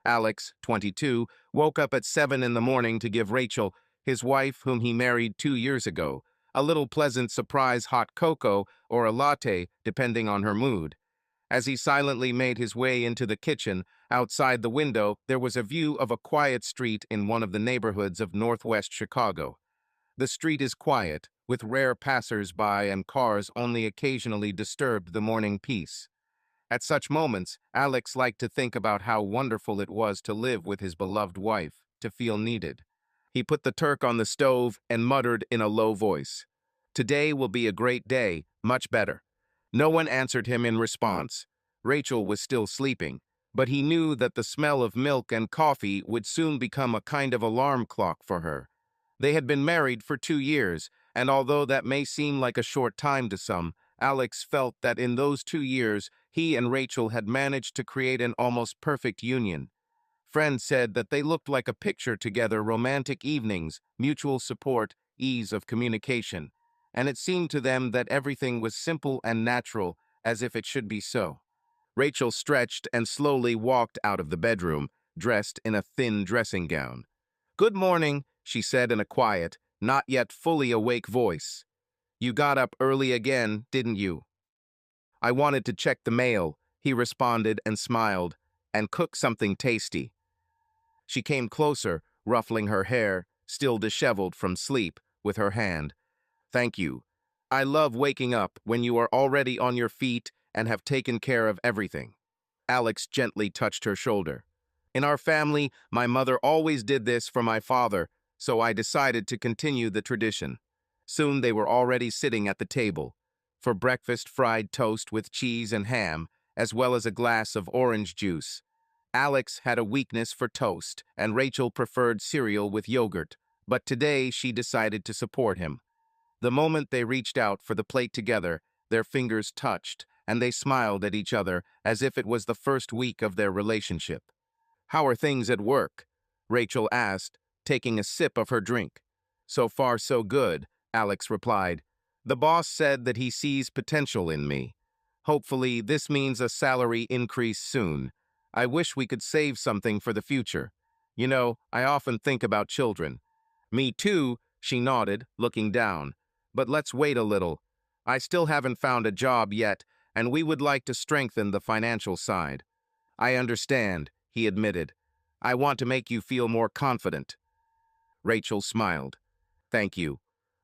Alex, 22, woke up at 7 in the morning to give Rachel, his wife whom he married 2 years ago, a little pleasant surprise hot cocoa or a latte, depending on her mood. As he silently made his way into the kitchen, outside the window there was a view of a quiet street in one of the neighborhoods of northwest Chicago. The street is quiet, with rare passers-by and cars only occasionally disturbed the morning peace. At such moments, Alex liked to think about how wonderful it was to live with his beloved wife, to feel needed. He put the Turk on the stove and muttered in a low voice, "Today will be a great day, much better." No one answered him in response. Rachel was still sleeping, but he knew that the smell of milk and coffee would soon become a kind of alarm clock for her. They had been married for 2 years, and although that may seem like a short time to some, Alex felt that in those 2 years he and Rachel had managed to create an almost perfect union. Friends said that they looked like a picture together: romantic evenings, mutual support, ease of communication. And it seemed to them that everything was simple and natural, as if it should be so. Rachel stretched and slowly walked out of the bedroom, dressed in a thin dressing gown. "Good morning," she said in a quiet, not yet fully awake voice. "You got up early again, didn't you?" "I wanted to check the mail," he responded and smiled, "and cook something tasty." She came closer, ruffling her hair, still disheveled from sleep, with her hand. "Thank you. I love waking up when you are already on your feet and have taken care of everything." Alex gently touched her shoulder. "In our family, my mother always did this for my father, so I decided to continue the tradition." Soon they were already sitting at the table. For breakfast, fried toast with cheese and ham, as well as a glass of orange juice. Alex had a weakness for toast, and Rachel preferred cereal with yogurt, but today she decided to support him. The moment they reached out for the plate together, their fingers touched, and they smiled at each other as if it was the first week of their relationship. "How are things at work?" Rachel asked, taking a sip of her drink. "So far so good," Alex replied. "The boss said that he sees potential in me. Hopefully this means a salary increase soon. I wish we could save something for the future. You know, I often think about children." "Me too," she nodded, looking down. "But let's wait a little. I still haven't found a job yet, and we would like to strengthen the financial side." "I understand," he admitted. "I want to make you feel more confident." Rachel smiled. "Thank you.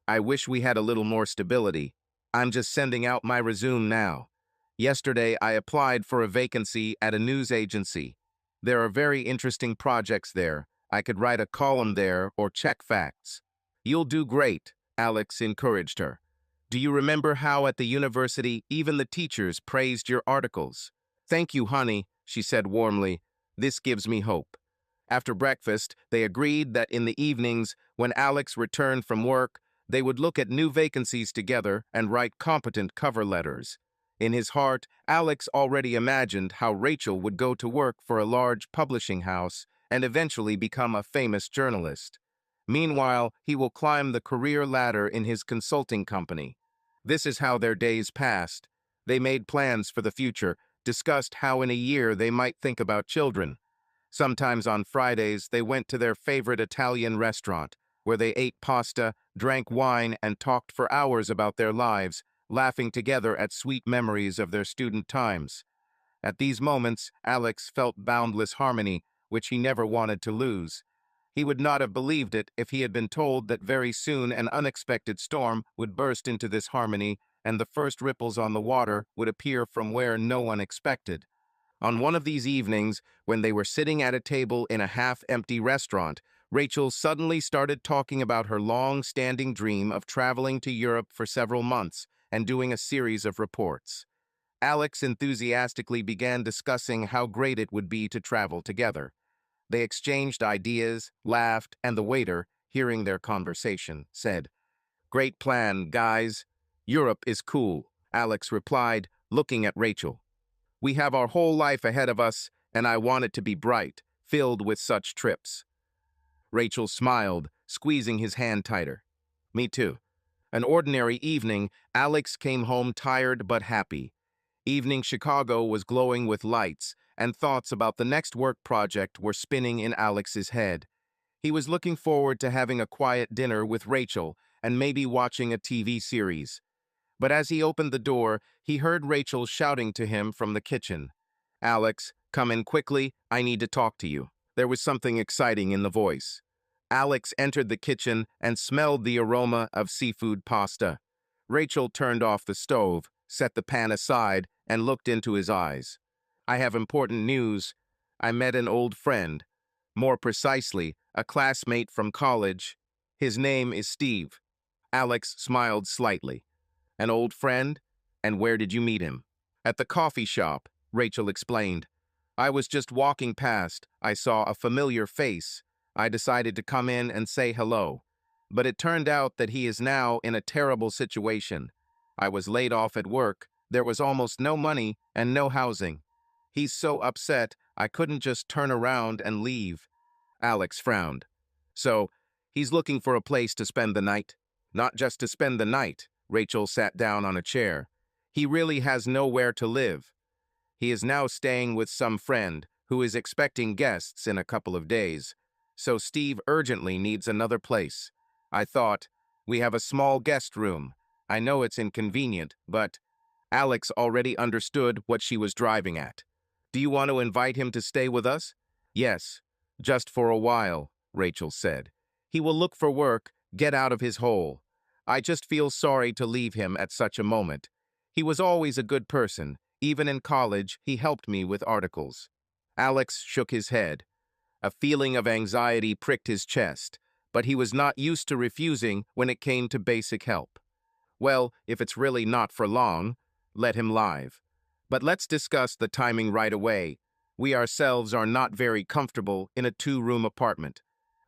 I wish we had a little more stability. I'm just sending out my resume now. Yesterday, I applied for a vacancy at a news agency. There are very interesting projects there. I could write a column there or check facts." "You'll do great," Alex encouraged her. "Do you remember how at the university even the teachers praised your articles?" "Thank you, honey," she said warmly. "This gives me hope." After breakfast, they agreed that in the evenings, when Alex returned from work, they would look at new vacancies together and write competent cover letters. In his heart, Alex already imagined how Rachel would go to work for a large publishing house and eventually become a famous journalist. Meanwhile, he will climb the career ladder in his consulting company. This is how their days passed. They made plans for the future, discussed how in a year they might think about children. Sometimes on Fridays, they went to their favorite Italian restaurant, where they ate pasta, drank wine, and talked for hours about their lives, laughing together at sweet memories of their student times. At these moments, Alex felt boundless harmony, which he never wanted to lose. He would not have believed it if he had been told that very soon an unexpected storm would burst into this harmony, and the first ripples on the water would appear from where no one expected. On one of these evenings, when they were sitting at a table in a half-empty restaurant, Rachel suddenly started talking about her long-standing dream of traveling to Europe for several months and doing a series of reports. Alex enthusiastically began discussing how great it would be to travel together. They exchanged ideas, laughed, and the waiter, hearing their conversation, said, "Great plan, guys. Europe is cool," Alex replied, looking at Rachel. "We have our whole life ahead of us, and I want it to be bright, filled with such trips." Rachel smiled, squeezing his hand tighter. "Me too." An ordinary evening, Alex came home tired but happy. Evening Chicago was glowing with lights, and thoughts about the next work project were spinning in Alex's head. He was looking forward to having a quiet dinner with Rachel and maybe watching a TV series. But as he opened the door, he heard Rachel shouting to him from the kitchen. "Alex, come in quickly, I need to talk to you." There was something exciting in the voice. Alex entered the kitchen and smelled the aroma of seafood pasta. Rachel turned off the stove, set the pan aside, and looked into his eyes. "I have important news. I met an old friend. More precisely, a classmate from college. His name is Steve." Alex smiled slightly. "An old friend? And where did you meet him?" "At the coffee shop," Rachel explained. "I was just walking past. I saw a familiar face. I decided to come in and say hello. But it turned out that he is now in a terrible situation. I was laid off at work. There was almost no money and no housing. He's so upset, I couldn't just turn around and leave." Alex frowned. "So, he's looking for a place to spend the night?" "Not just to spend the night." Rachel sat down on a chair. "He really has nowhere to live. He is now staying with some friend who is expecting guests in a couple of days. So Steve urgently needs another place. I thought, we have a small guest room. I know it's inconvenient, but..." Alex already understood what she was driving at. "Do you want to invite him to stay with us?" "Yes, just for a while," Rachel said. "He will look for work, get out of his hole. I just feel sorry to leave him at such a moment. He was always a good person. Even in college, he helped me with articles." Alex shook his head. A feeling of anxiety pricked his chest, but he was not used to refusing when it came to basic help. "Well, if it's really not for long, let him live. But let's discuss the timing right away. We ourselves are not very comfortable in a two-room apartment."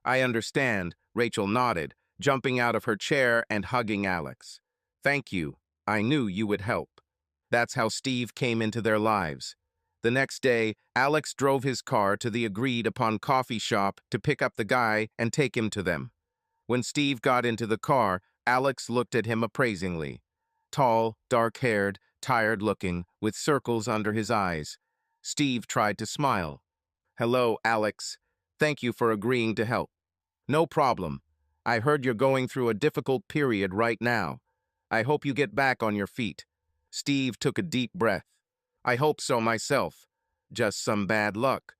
"I understand," Rachel nodded, jumping out of her chair and hugging Alex. "Thank you. I knew you would help." That's how Steve came into their lives. The next day, Alex drove his car to the agreed-upon coffee shop to pick up the guy and take him to them. When Steve got into the car, Alex looked at him appraisingly. Tall, dark-haired, tired-looking, with circles under his eyes. Steve tried to smile. "Hello, Alex. Thank you for agreeing to help." "No problem. I heard you're going through a difficult period right now. I hope you get back on your feet." Steve took a deep breath. "I hope so myself. Just some bad luck.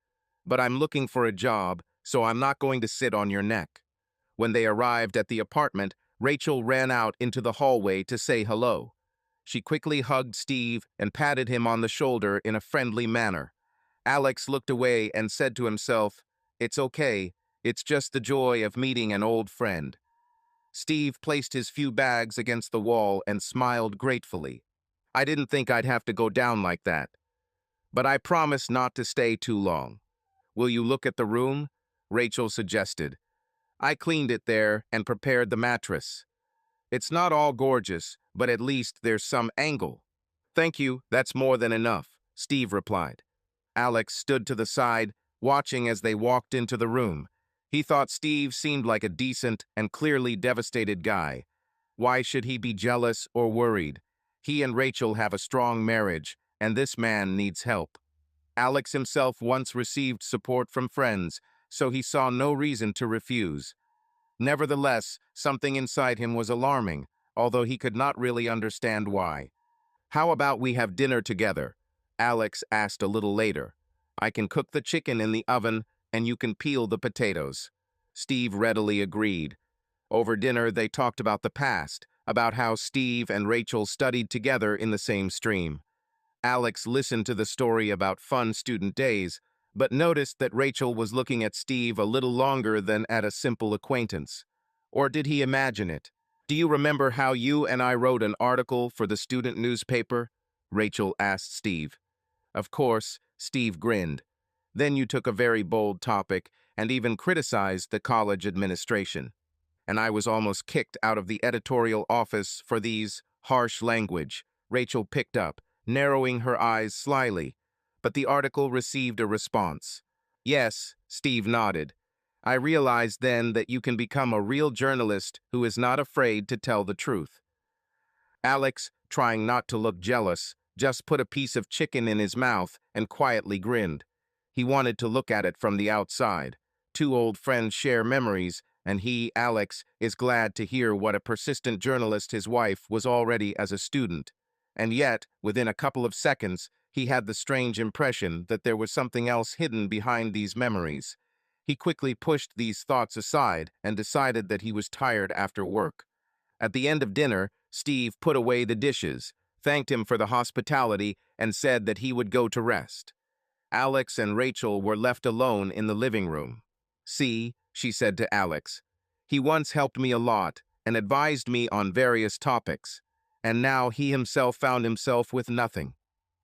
But I'm looking for a job, so I'm not going to sit on your neck." When they arrived at the apartment, Rachel ran out into the hallway to say hello. She quickly hugged Steve and patted him on the shoulder in a friendly manner. Alex looked away and said to himself, "It's okay. It's just the joy of meeting an old friend." Steve placed his few bags against the wall and smiled gratefully. "I didn't think I'd have to go down like that. But I promise not to stay too long. Will you look at the room?" Rachel suggested. "I cleaned it there and prepared the mattress. It's not all gorgeous, but at least there's some angle." "Thank you, that's more than enough," Steve replied. Alex stood to the side, watching as they walked into the room. He thought Steve seemed like a decent and clearly devastated guy. Why should he be jealous or worried? He and Rachel have a strong marriage, and this man needs help. Alex himself once received support from friends, so he saw no reason to refuse. Nevertheless, something inside him was alarming, although he could not really understand why. "How about we have dinner together?" Alex asked a little later. "I can cook the chicken in the oven, and you can peel the potatoes." Steve readily agreed. Over dinner, they talked about the past, about how Steve and Rachel studied together in the same stream. Alex listened to the story about fun student days, but noticed that Rachel was looking at Steve a little longer than at a simple acquaintance. Or did he imagine it? "Do you remember how you and I wrote an article for the student newspaper?" Rachel asked Steve. Of course, Steve grinned. "Then you took a very bold topic and even criticized the college administration. And I was almost kicked out of the editorial office for these harsh language." Rachel picked up, narrowing her eyes slyly. "But the article received a response." "Yes," Steve nodded. "I realized then that you can become a real journalist who is not afraid to tell the truth." Alex, trying not to look jealous, just put a piece of chicken in his mouth and quietly grinned. He wanted to look at it from the outside. Two old friends share memories, and he, Alex, is glad to hear what a persistent journalist his wife was already as a student. And yet, within a couple of seconds, he had the strange impression that there was something else hidden behind these memories. He quickly pushed these thoughts aside and decided that he was tired after work. At the end of dinner, Steve put away the dishes, thanked him for the hospitality, and said that he would go to rest. Alex and Rachel were left alone in the living room. "See," she said to Alex, "he once helped me a lot and advised me on various topics, and now he himself found himself with nothing."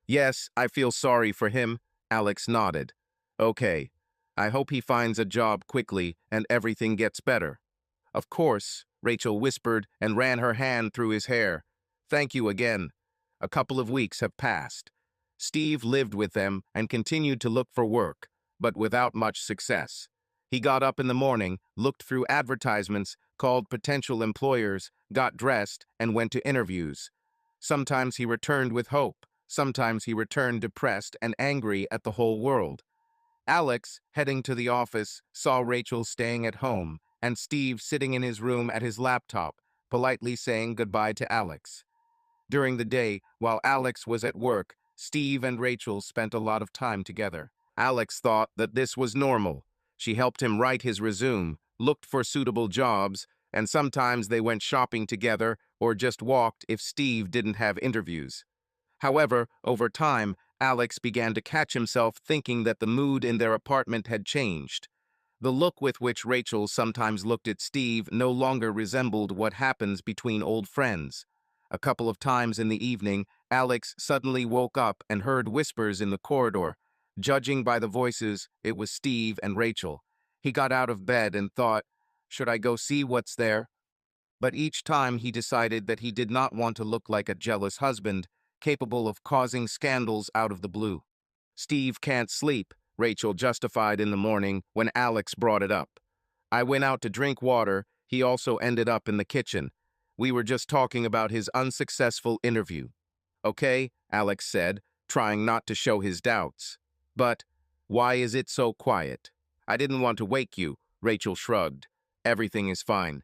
"Yes, I feel sorry for him," Alex nodded. "Okay, I hope he finds a job quickly and everything gets better." "Of course," Rachel whispered and ran her hand through his hair. "Thank you again." A couple of weeks have passed. Steve lived with them and continued to look for work, but without much success. He got up in the morning, looked through advertisements, called potential employers, got dressed, and went to interviews. Sometimes he returned with hope. Sometimes he returned depressed and angry at the whole world. Alex, heading to the office, saw Rachel staying at home and Steve sitting in his room at his laptop, politely saying goodbye to Alex. During the day, while Alex was at work, Steve and Rachel spent a lot of time together. Alex thought that this was normal. She helped him write his resume, looked for suitable jobs, and sometimes they went shopping together or just walked if Steve didn't have interviews. However, over time, Alex began to catch himself thinking that the mood in their apartment had changed. The look with which Rachel sometimes looked at Steve no longer resembled what happens between old friends. A couple of times in the evening, Alex suddenly woke up and heard whispers in the corridor. Judging by the voices, it was Steve and Rachel. He got out of bed and thought, "Should I go see what's there?" But each time he decided that he did not want to look like a jealous husband, capable of causing scandals out of the blue. "Steve can't sleep," Rachel justified in the morning when Alex brought it up. "I went out to drink water. He also ended up in the kitchen. We were just talking about his unsuccessful interview." "Okay," Alex said, trying not to show his doubts. "But why is it so quiet?" "I didn't want to wake you," Rachel shrugged. "Everything is fine."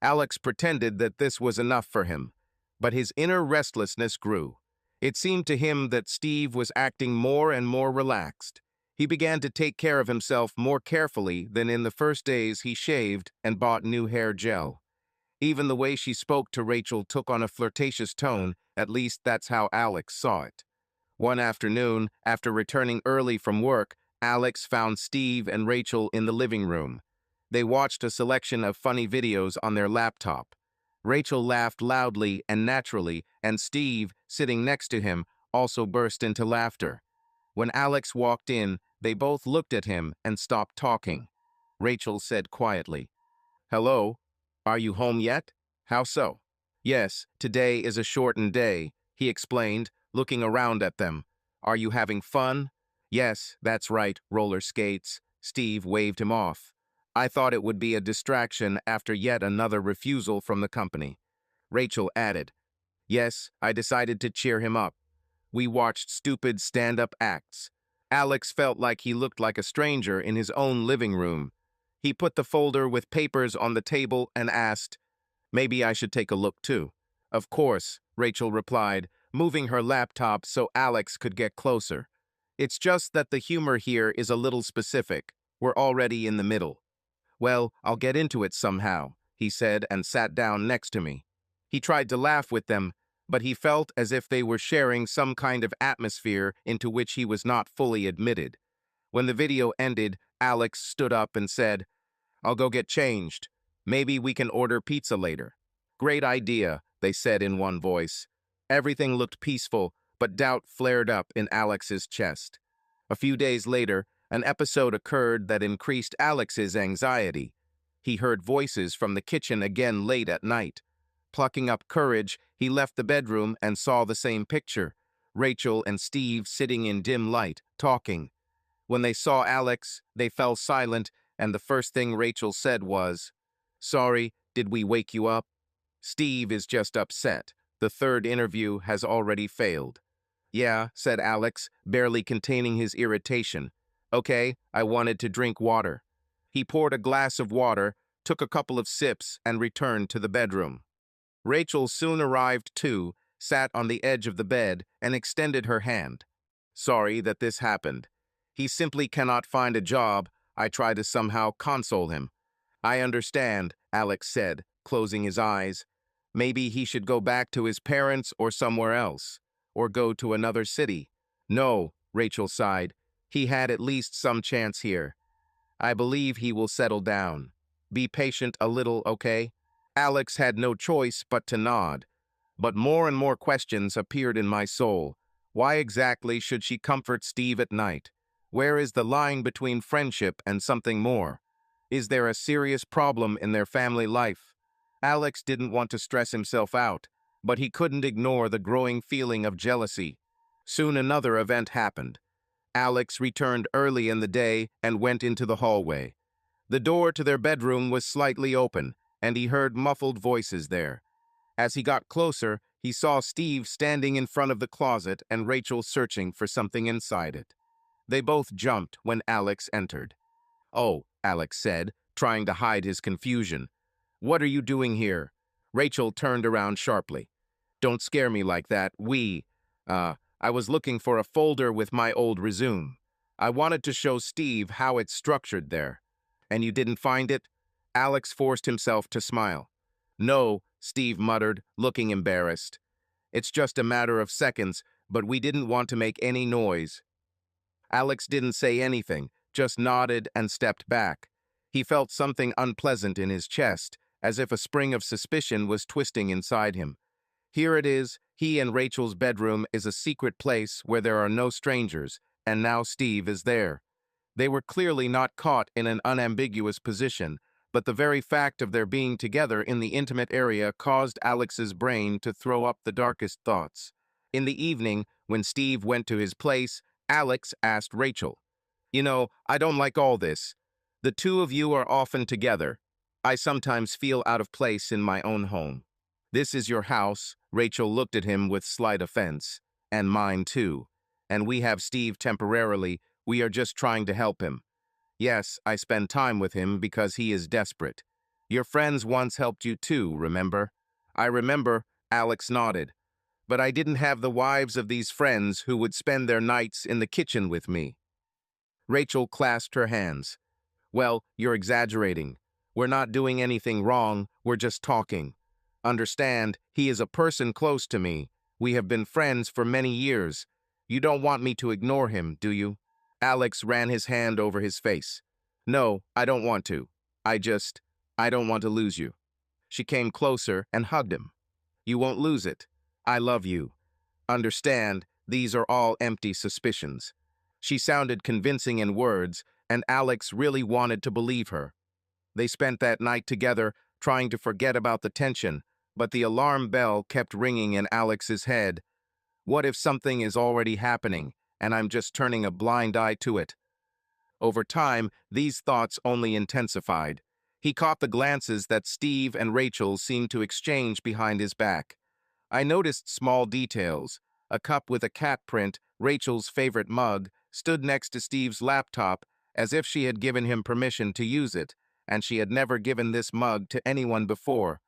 Alex pretended that this was enough for him, but his inner restlessness grew. It seemed to him that Steve was acting more and more relaxed. He began to take care of himself more carefully than in the first days he shaved and bought new hair gel. Even the way she spoke to Rachel took on a flirtatious tone, at least that's how Alex saw it. One afternoon, after returning early from work, Alex found Steve and Rachel in the living room. They watched a selection of funny videos on their laptop. Rachel laughed loudly and naturally, and Steve, sitting next to him, also burst into laughter. When Alex walked in, they both looked at him and stopped talking. Rachel said quietly, "Hello, are you home yet? How so?" "Yes, today is a shortened day," he explained, looking around at them. "Are you having fun?" "Yes, that's right, roller skates." Steve waved him off. "I thought it would be a distraction after yet another refusal from the company." Rachel added, "Yes, I decided to cheer him up. We watched stupid stand-up acts." Alex felt like he looked like a stranger in his own living room. He put the folder with papers on the table and asked, "Maybe I should take a look too." "Of course," Rachel replied, moving her laptop so Alex could get closer. "It's just that the humor here is a little specific. We're already in the middle." "Well, I'll get into it somehow," he said and sat down next to me. He tried to laugh with them, but he felt as if they were sharing some kind of atmosphere into which he was not fully admitted. When the video ended, Alex stood up and said, "I'll go get changed. Maybe we can order pizza later." "Great idea," they said in one voice. Everything looked peaceful, but doubt flared up in Alex's chest. A few days later, an episode occurred that increased Alex's anxiety. He heard voices from the kitchen again late at night. Plucking up courage, he left the bedroom and saw the same picture: Rachel and Steve sitting in dim light, talking. When they saw Alex, they fell silent, and the first thing Rachel said was, "Sorry, did we wake you up?" "Steve is just upset. The third interview has already failed." Yeah, said Alex, barely containing his irritation. Okay, I wanted to drink water. He poured a glass of water, took a couple of sips, and returned to the bedroom. Rachel soon arrived too, sat on the edge of the bed, and extended her hand. Sorry that this happened. He simply cannot find a job. I try to somehow console him. I understand, Alex said, closing his eyes. Maybe he should go back to his parents or somewhere else, or go to another city. No, Rachel sighed. He had at least some chance here. I believe he will settle down. Be patient a little, okay? Alex had no choice but to nod. But more and more questions appeared in my soul. Why exactly should she comfort Steve at night? Where is the line between friendship and something more? Is there a serious problem in their family life? Alex didn't want to stress himself out, but he couldn't ignore the growing feeling of jealousy. Soon another event happened. Alex returned early in the day and went into the hallway. The door to their bedroom was slightly open, and he heard muffled voices there. As he got closer, he saw Steve standing in front of the closet and Rachel searching for something inside it. They both jumped when Alex entered. Oh, Alex said, trying to hide his confusion. What are you doing here? Rachel turned around sharply. Don't scare me like that. I was looking for a folder with my old resume. I wanted to show Steve how it's structured there. And you didn't find it? Alex forced himself to smile. No, Steve muttered, looking embarrassed. It's just a matter of seconds, but we didn't want to make any noise. Alex didn't say anything, just nodded and stepped back. He felt something unpleasant in his chest, as if a spring of suspicion was twisting inside him. Here it is, he and Rachel's bedroom is a secret place where there are no strangers, and now Steve is there. They were clearly not caught in an unambiguous position, but the very fact of their being together in the intimate area caused Alex's brain to throw up the darkest thoughts. In the evening, when Steve went to his place, Alex asked Rachel, "You know, I don't like all this. The two of you are often together. I sometimes feel out of place in my own home." "This is your house," Rachel looked at him with slight offense. "And mine too. And we have Steve temporarily. We are just trying to help him. Yes, I spend time with him because he is desperate. Your friends once helped you too, remember?" "I remember," Alex nodded. "But I didn't have the wives of these friends who would spend their nights in the kitchen with me." Rachel clasped her hands. "Well, you're exaggerating. We're not doing anything wrong, we're just talking. Understand, he is a person close to me. We have been friends for many years. You don't want me to ignore him, do you?" Alex ran his hand over his face. "No, I don't want to. I don't want to lose you." She came closer and hugged him. "You won't lose it. I love you. Understand, these are all empty suspicions." She sounded convincing in words, and Alex really wanted to believe her. They spent that night together, trying to forget about the tension, but the alarm bell kept ringing in Alex's head. What if something is already happening, and I'm just turning a blind eye to it? Over time, these thoughts only intensified. He caught the glances that Steve and Rachel seemed to exchange behind his back. I noticed small details. A cup with a cat print, Rachel's favorite mug, stood next to Steve's laptop as if she had given him permission to use it, and she had never given this mug to anyone before.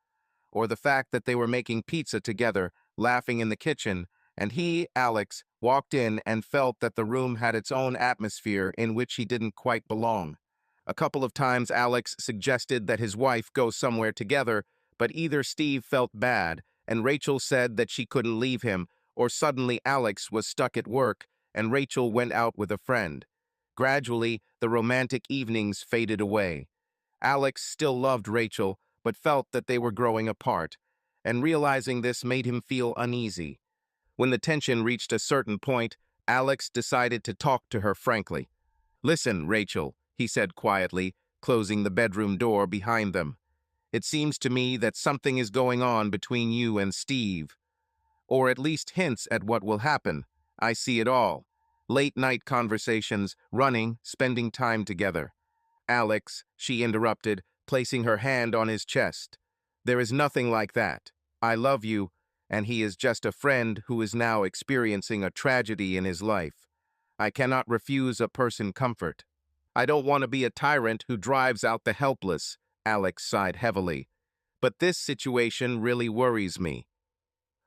Or the fact that they were making pizza together, laughing in the kitchen, and he, Alex, walked in and felt that the room had its own atmosphere in which he didn't quite belong. A couple of times Alex suggested that his wife go somewhere together, but either Steve felt bad, and Rachel said that she couldn't leave him, or suddenly Alex was stuck at work, and Rachel went out with a friend. Gradually, the romantic evenings faded away. Alex still loved Rachel, but felt that they were growing apart, and realizing this made him feel uneasy. When the tension reached a certain point, Alex decided to talk to her frankly. "Listen, Rachel," he said quietly, closing the bedroom door behind them. "It seems to me that something is going on between you and Steve. Or at least hints at what will happen. I see it all. Late-night conversations, running, spending time together." "Alex," she interrupted, placing her hand on his chest. "There is nothing like that. I love you, and he is just a friend who is now experiencing a tragedy in his life. I cannot refuse a person comfort. I don't want to be a tyrant who drives out the helpless, Alex sighed heavily. But this situation really worries me.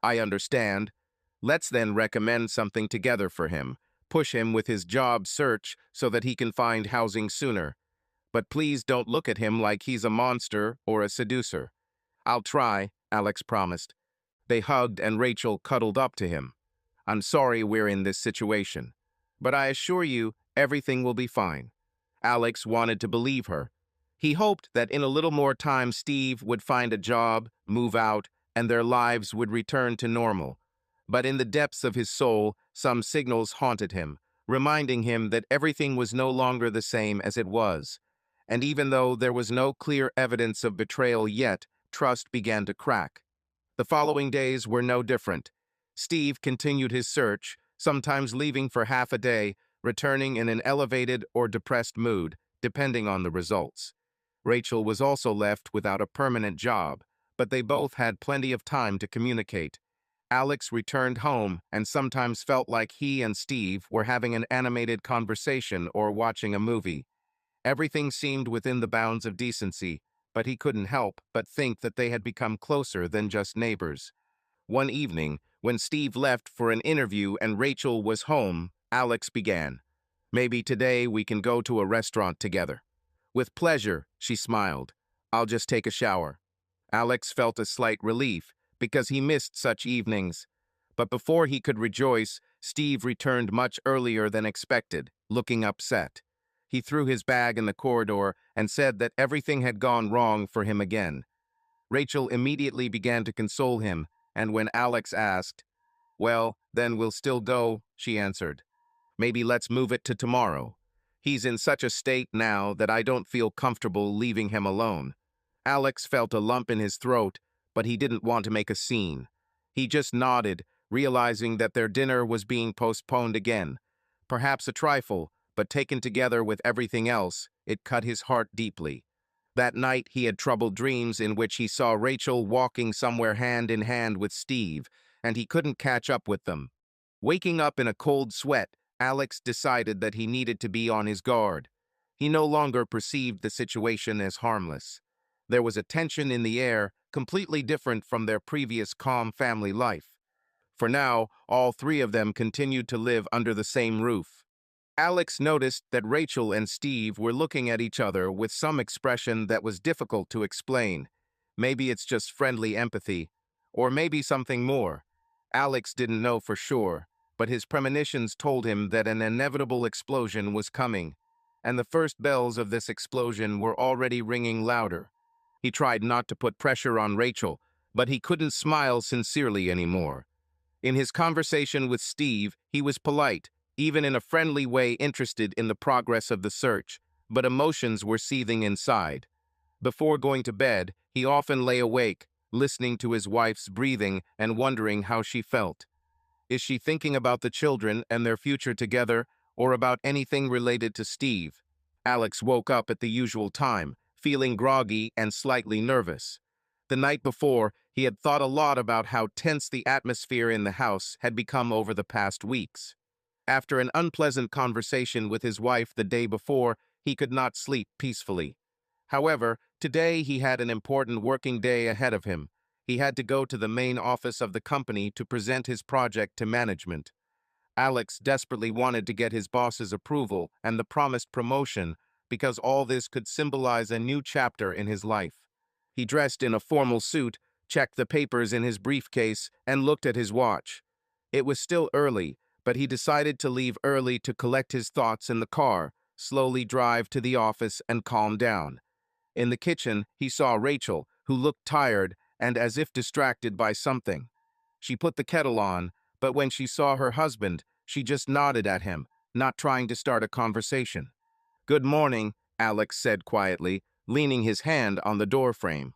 I understand. Let's then recommend something together for him. Push him with his job search so that he can find housing sooner. But please don't look at him like he's a monster or a seducer. I'll try, Alex promised. They hugged and Rachel cuddled up to him. I'm sorry we're in this situation, but I assure you everything will be fine. Alex wanted to believe her. He hoped that in a little more time Steve would find a job, move out, and their lives would return to normal. But in the depths of his soul, some signals haunted him, reminding him that everything was no longer the same as it was. And even though there was no clear evidence of betrayal yet, trust began to crack. The following days were no different. Steve continued his search, sometimes leaving for half a day, returning in an elevated or depressed mood, depending on the results. Rachel was also left without a permanent job, but they both had plenty of time to communicate. Alex returned home and sometimes felt like he and Steve were having an animated conversation or watching a movie. Everything seemed within the bounds of decency, but he couldn't help but think that they had become closer than just neighbors. One evening, when Steve left for an interview and Rachel was home, Alex began. Maybe today we can go to a restaurant together. With pleasure, she smiled. I'll just take a shower. Alex felt a slight relief because he missed such evenings. But before he could rejoice, Steve returned much earlier than expected, looking upset. He threw his bag in the corridor and said that everything had gone wrong for him again. Rachel immediately began to console him, and when Alex asked, "Well, then we'll still go," she answered. "Maybe let's move it to tomorrow. He's in such a state now that I don't feel comfortable leaving him alone." Alex felt a lump in his throat, but he didn't want to make a scene. He just nodded, realizing that their dinner was being postponed again. Perhaps a trifle, but taken together with everything else, it cut his heart deeply. That night he had troubled dreams in which he saw Rachel walking somewhere hand in hand with Steve, and he couldn't catch up with them. Waking up in a cold sweat, Alex decided that he needed to be on his guard. He no longer perceived the situation as harmless. There was a tension in the air, completely different from their previous calm family life. For now, all three of them continued to live under the same roof. Alex noticed that Rachel and Steve were looking at each other with some expression that was difficult to explain. Maybe it's just friendly empathy, or maybe something more. Alex didn't know for sure, but his premonitions told him that an inevitable explosion was coming, and the first bells of this explosion were already ringing louder. He tried not to put pressure on Rachel, but he couldn't smile sincerely anymore. In his conversation with Steve, he was polite, even in a friendly way interested in the progress of the search, but emotions were seething inside. Before going to bed, he often lay awake, listening to his wife's breathing and wondering how she felt. Is she thinking about the children and their future together, or about anything related to Steve? Alex woke up at the usual time, feeling groggy and slightly nervous. The night before, he had thought a lot about how tense the atmosphere in the house had become over the past weeks. After an unpleasant conversation with his wife the day before, he could not sleep peacefully. However, today he had an important working day ahead of him. He had to go to the main office of the company to present his project to management. Alex desperately wanted to get his boss's approval and the promised promotion because all this could symbolize a new chapter in his life. He dressed in a formal suit, checked the papers in his briefcase, and looked at his watch. It was still early, but he decided to leave early to collect his thoughts in the car, slowly drive to the office, and calm down. In the kitchen, he saw Rachel, who looked tired and as if distracted by something. She put the kettle on, but when she saw her husband, she just nodded at him, not trying to start a conversation. "Good morning," Alex said quietly, leaning his hand on the doorframe.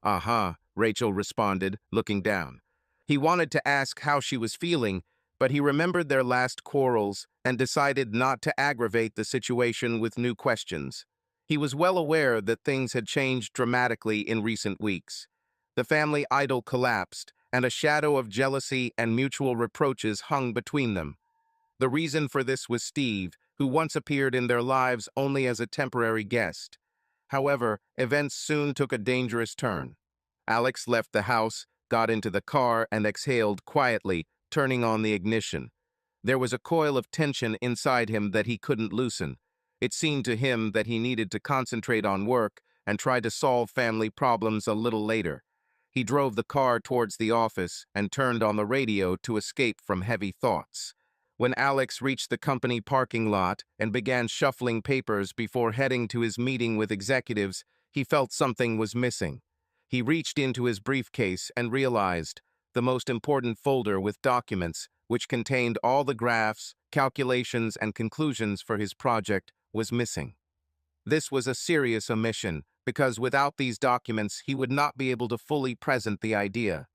"Uh-huh," Rachel responded, looking down. He wanted to ask how she was feeling, but he remembered their last quarrels and decided not to aggravate the situation with new questions. He was well aware that things had changed dramatically in recent weeks. The family idol collapsed, and a shadow of jealousy and mutual reproaches hung between them. The reason for this was Steve, who once appeared in their lives only as a temporary guest. However, events soon took a dangerous turn. Alex left the house, got into the car, and exhaled quietly, turning on the ignition. There was a coil of tension inside him that he couldn't loosen. It seemed to him that he needed to concentrate on work and try to solve family problems a little later. He drove the car towards the office and turned on the radio to escape from heavy thoughts. When Alex reached the company parking lot and began shuffling papers before heading to his meeting with executives, he felt something was missing. He reached into his briefcase and realized the most important folder with documents, which contained all the graphs, calculations, and conclusions for his project, was missing. This was a serious omission, because without these documents he would not be able to fully present the idea.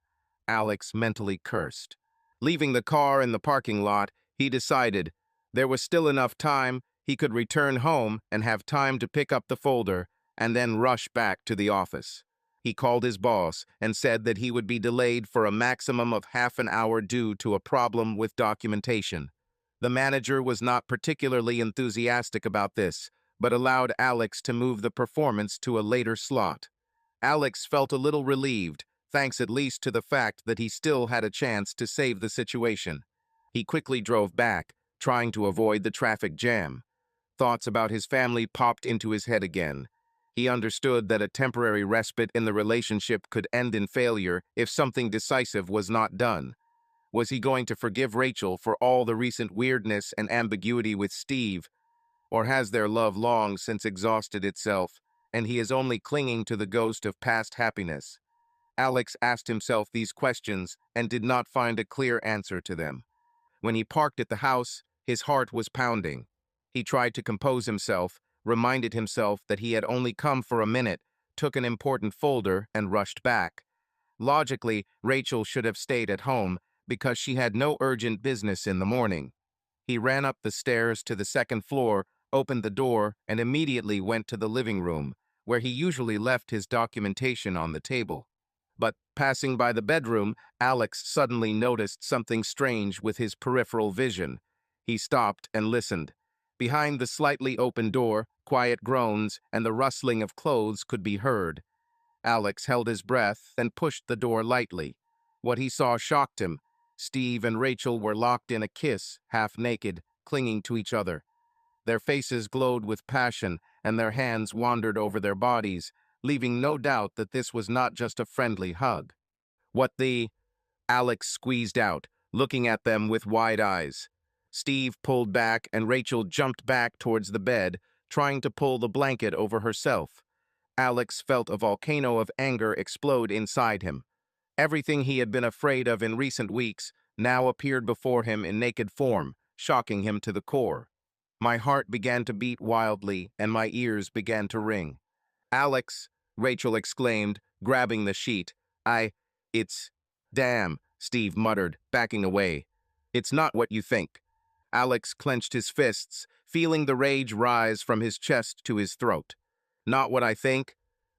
Alex mentally cursed. Leaving the car in the parking lot, he decided there was still enough time he could return home and have time to pick up the folder and then rush back to the office. He called his boss and said that he would be delayed for a maximum of half an hour due to a problem with documentation. The manager was not particularly enthusiastic about this, but allowed Alex to move the performance to a later slot. Alex felt a little relieved, thanks at least to the fact that he still had a chance to save the situation. He quickly drove back, trying to avoid the traffic jam. Thoughts about his family popped into his head again. He understood that a temporary respite in the relationship could end in failure if something decisive was not done. Was he going to forgive Rachel for all the recent weirdness and ambiguity with Steve? Or has their love long since exhausted itself, and he is only clinging to the ghost of past happiness? Alex asked himself these questions and did not find a clear answer to them. When he parked at the house, his heart was pounding. He tried to compose himself, reminded himself that he had only come for a minute, took an important folder, and rushed back. Logically, Rachel should have stayed at home because she had no urgent business in the morning. He ran up the stairs to the second floor, opened the door, and immediately went to the living room, where he usually left his documentation on the table. But passing by the bedroom, Alex suddenly noticed something strange with his peripheral vision. He stopped and listened. Behind the slightly open door, quiet groans and the rustling of clothes could be heard. Alex held his breath and pushed the door lightly. What he saw shocked him. Steve and Rachel were locked in a kiss, half naked, clinging to each other. Their faces glowed with passion, and their hands wandered over their bodies, leaving no doubt that this was not just a friendly hug. "What the—" Alex squeezed out, looking at them with wide eyes. Steve pulled back, and Rachel jumped back towards the bed, trying to pull the blanket over herself. Alex felt a volcano of anger explode inside him. Everything he had been afraid of in recent weeks now appeared before him in naked form, shocking him to the core. My heart began to beat wildly, and my ears began to ring. "Alex," Rachel exclaimed, grabbing the sheet. It's—" "Damn," Steve muttered, backing away. "It's not what you think." Alex clenched his fists, feeling the rage rise from his chest to his throat. "Not what I think?"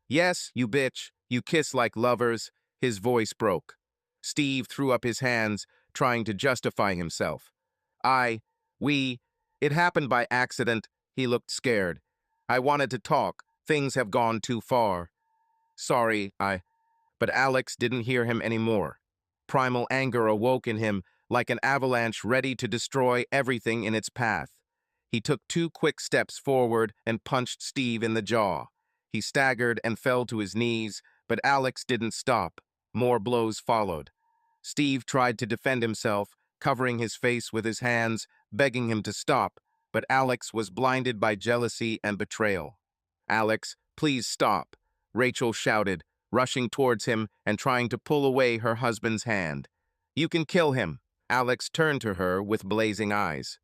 "Yes, you bitch. You kiss like lovers." His voice broke. Steve threw up his hands, trying to justify himself. It happened by accident." He looked scared. "I wanted to talk. Things have gone too far." "Sorry, But Alex didn't hear him anymore. Primal anger awoke in him, like an avalanche ready to destroy everything in its path. He took 2 quick steps forward and punched Steve in the jaw. He staggered and fell to his knees, but Alex didn't stop. More blows followed. Steve tried to defend himself, covering his face with his hands, begging him to stop, but Alex was blinded by jealousy and betrayal. "Alex, please stop," Rachel shouted, rushing towards him and trying to pull away her husband's hand. "You can kill him." Alex turned to her with blazing eyes.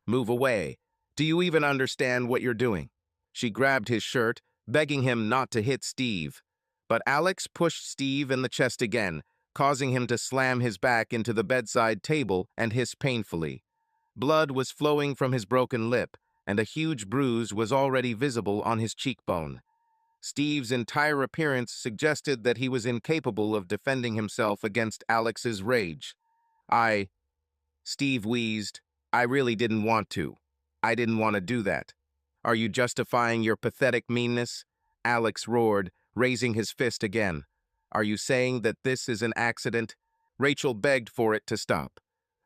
"Move away. Do you even understand what you're doing?" She grabbed his shirt, begging him not to hit Steve. But Alex pushed Steve in the chest again, causing him to slam his back into the bedside table and hiss painfully. Blood was flowing from his broken lip, and a huge bruise was already visible on his cheekbone. Steve's entire appearance suggested that he was incapable of defending himself against Alex's rage. I, Steve wheezed, I really didn't want to. I didn't want to do that. Are you justifying your pathetic meanness? Alex roared, raising his fist again. Are you saying that this is an accident? Rachel begged for it to stop.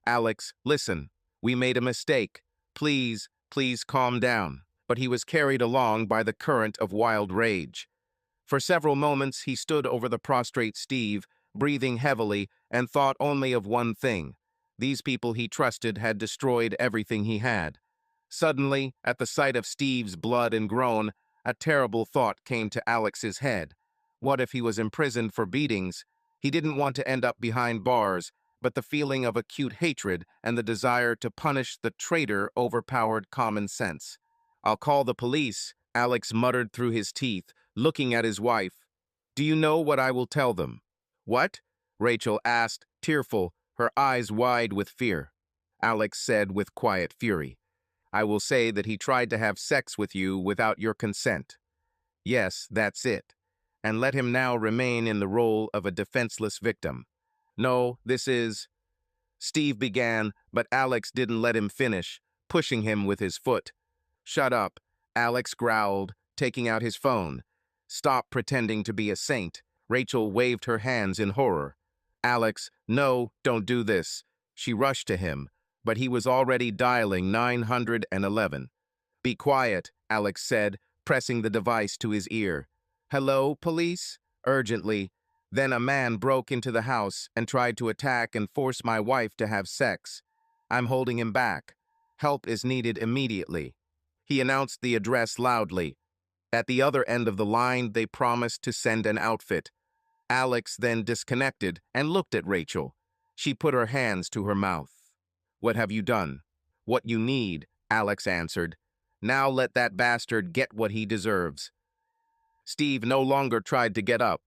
Alex, listen, we made a mistake. Please, please calm down. But he was carried along by the current of wild rage. For several moments he stood over the prostrate Steve, breathing heavily, and thought only of one thing. These people he trusted had destroyed everything he had. Suddenly, at the sight of Steve's blood and groan, a terrible thought came to Alex's head. What if he was imprisoned for beatings? He didn't want to end up behind bars, but the feeling of acute hatred and the desire to punish the traitor overpowered common sense. I'll call the police, Alex muttered through his teeth, looking at his wife. Do you know what I will tell them? What? Rachel asked, tearful, her eyes wide with fear. Alex said with quiet fury. I will say that he tried to have sex with you without your consent. Yes, that's it. And let him now remain in the role of a defenseless victim. No, this is... Steve began, but Alex didn't let him finish, pushing him with his foot. Shut up, Alex growled, taking out his phone. Stop pretending to be a saint. Rachel waved her hands in horror. Alex, no, don't do this. She rushed to him, but he was already dialing 911. Be quiet, Alex said, pressing the device to his ear. Hello, police? Urgently. Then a man broke into the house and tried to attack and force my wife to have sex. I'm holding him back. Help is needed immediately. He announced the address loudly. At the other end of the line, they promised to send an outfit. Alex then disconnected and looked at Rachel. She put her hands to her mouth. What have you done? What you need, Alex answered. Now let that bastard get what he deserves. Steve no longer tried to get up.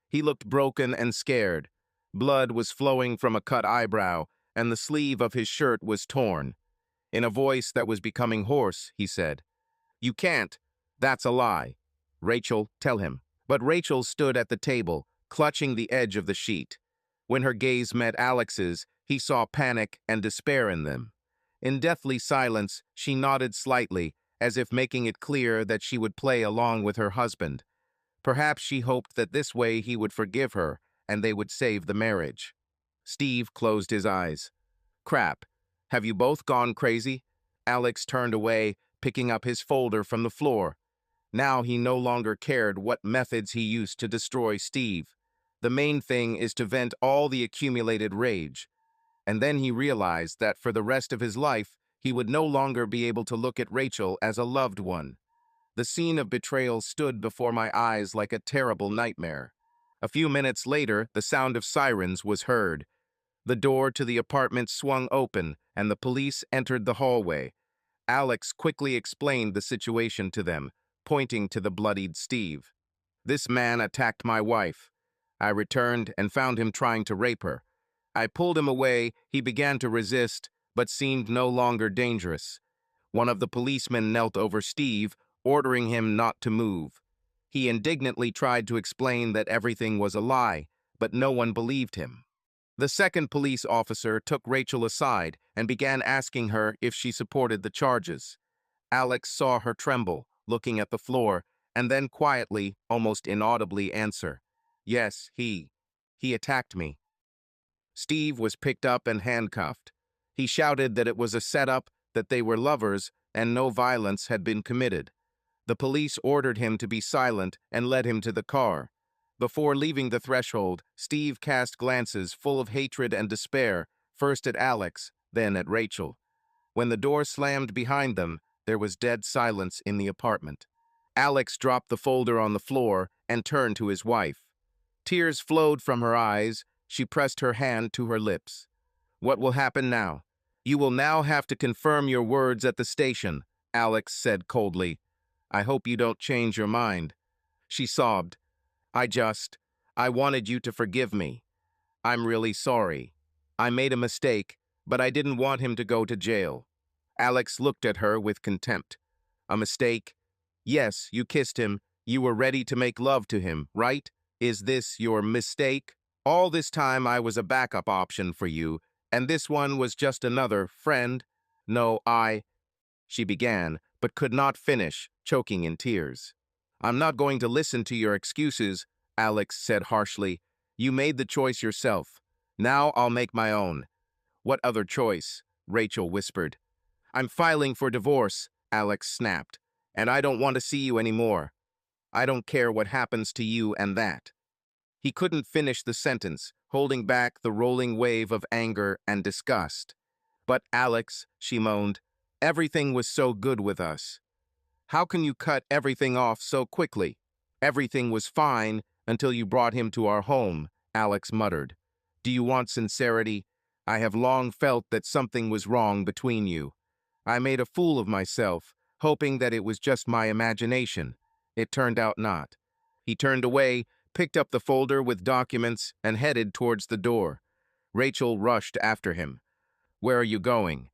He looked broken and scared. Blood was flowing from a cut eyebrow, and the sleeve of his shirt was torn. In a voice that was becoming hoarse, he said, You can't. That's a lie. Rachel, tell him. But Rachel stood at the table, clutching the edge of the sheet. When her gaze met Alex's, he saw panic and despair in them. In deathly silence, she nodded slightly, as if making it clear that she would play along with her husband. Perhaps she hoped that this way he would forgive her, and they would save the marriage. Steve closed his eyes. Crap. Have you both gone crazy? Alex turned away, picking up his folder from the floor. Now he no longer cared what methods he used to destroy Steve. The main thing is to vent all the accumulated rage. And then he realized that for the rest of his life, he would no longer be able to look at Rachel as a loved one. The scene of betrayal stood before my eyes like a terrible nightmare. A few minutes later, the sound of sirens was heard. The door to the apartment swung open, and the police entered the hallway. Alex quickly explained the situation to them, pointing to the bloodied Steve. This man attacked my wife. I returned and found him trying to rape her. I pulled him away. He began to resist, but seemed no longer dangerous. One of the policemen knelt over Steve, ordering him not to move. He indignantly tried to explain that everything was a lie, but no one believed him. The second police officer took Rachel aside and began asking her if she supported the charges. Alex saw her tremble, looking at the floor, and then quietly, almost inaudibly answer, Yes, he attacked me. Steve was picked up and handcuffed. He shouted that it was a setup, that they were lovers, and no violence had been committed. The police ordered him to be silent and led him to the car. Before leaving the threshold, Steve cast glances full of hatred and despair, first at Alex, then at Rachel. When the door slammed behind them, there was dead silence in the apartment. Alex dropped the folder on the floor and turned to his wife. Tears flowed from her eyes. She pressed her hand to her lips. What will happen now? You will now have to confirm your words at the station, Alex said coldly. I hope you don't change your mind. She sobbed. I wanted you to forgive me. I'm really sorry. I made a mistake, but I didn't want him to go to jail. Alex looked at her with contempt. A mistake? Yes, you kissed him. You were ready to make love to him, right? Is this your mistake? All this time I was a backup option for you, and this one was just another friend. No, she began, but could not finish, choking in tears. I'm not going to listen to your excuses, Alex said harshly. You made the choice yourself. Now I'll make my own. What other choice? Rachel whispered. I'm filing for divorce, Alex snapped, and I don't want to see you anymore. I don't care what happens to you and that. He couldn't finish the sentence, holding back the rolling wave of anger and disgust. But Alex, she moaned, everything was so good with us. How can you cut everything off so quickly? Everything was fine until you brought him to our home, Alex muttered. Do you want sincerity? I have long felt that something was wrong between you. I made a fool of myself, hoping that it was just my imagination. It turned out not. He turned away, picked up the folder with documents, and headed towards the door. Rachel rushed after him. Where are you going?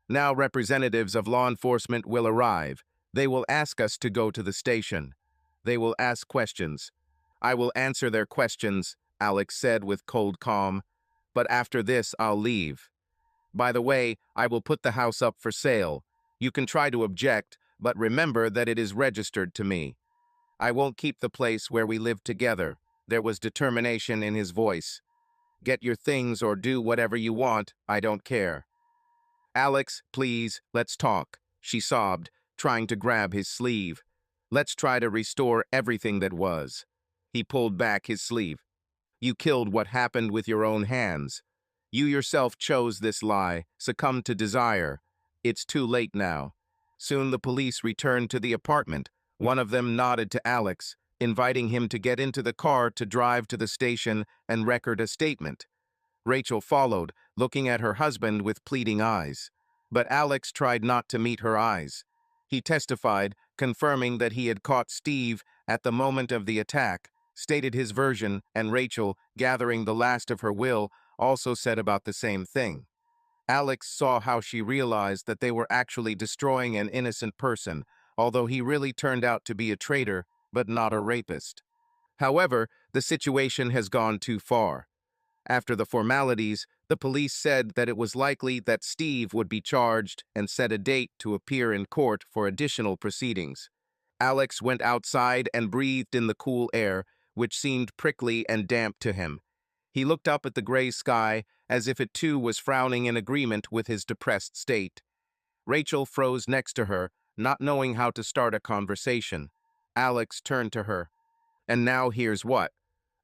Now representatives of law enforcement will arrive. They will ask us to go to the station. They will ask questions. I will answer their questions, Alex said with cold calm. But after this, I'll leave. By the way, I will put the house up for sale. You can try to object, but remember that it is registered to me. I won't keep the place where we live together. There was determination in his voice. Get your things or do whatever you want, I don't care. Alex, please, let's talk, she sobbed, trying to grab his sleeve. Let's try to restore everything that was. He pulled back his sleeve. You killed what happened with your own hands. You yourself chose this lie, succumbed to desire. It's too late now. Soon the police returned to the apartment. One of them nodded to Alex, inviting him to get into the car to drive to the station and record a statement. Rachel followed, looking at her husband with pleading eyes. But Alex tried not to meet her eyes. He testified, confirming that he had caught Steve at the moment of the attack, stated his version, and Rachel, gathering the last of her will, also said about the same thing. Alex saw how she realized that they were actually destroying an innocent person, although he really turned out to be a traitor, but not a rapist. However, the situation has gone too far. After the formalities, the police said that it was likely that Steve would be charged and set a date to appear in court for additional proceedings. Alex went outside and breathed in the cool air, which seemed prickly and damp to him. He looked up at the gray sky, as if it too was frowning in agreement with his depressed state. Rachel froze next to her, not knowing how to start a conversation. Alex turned to her. And now here's what.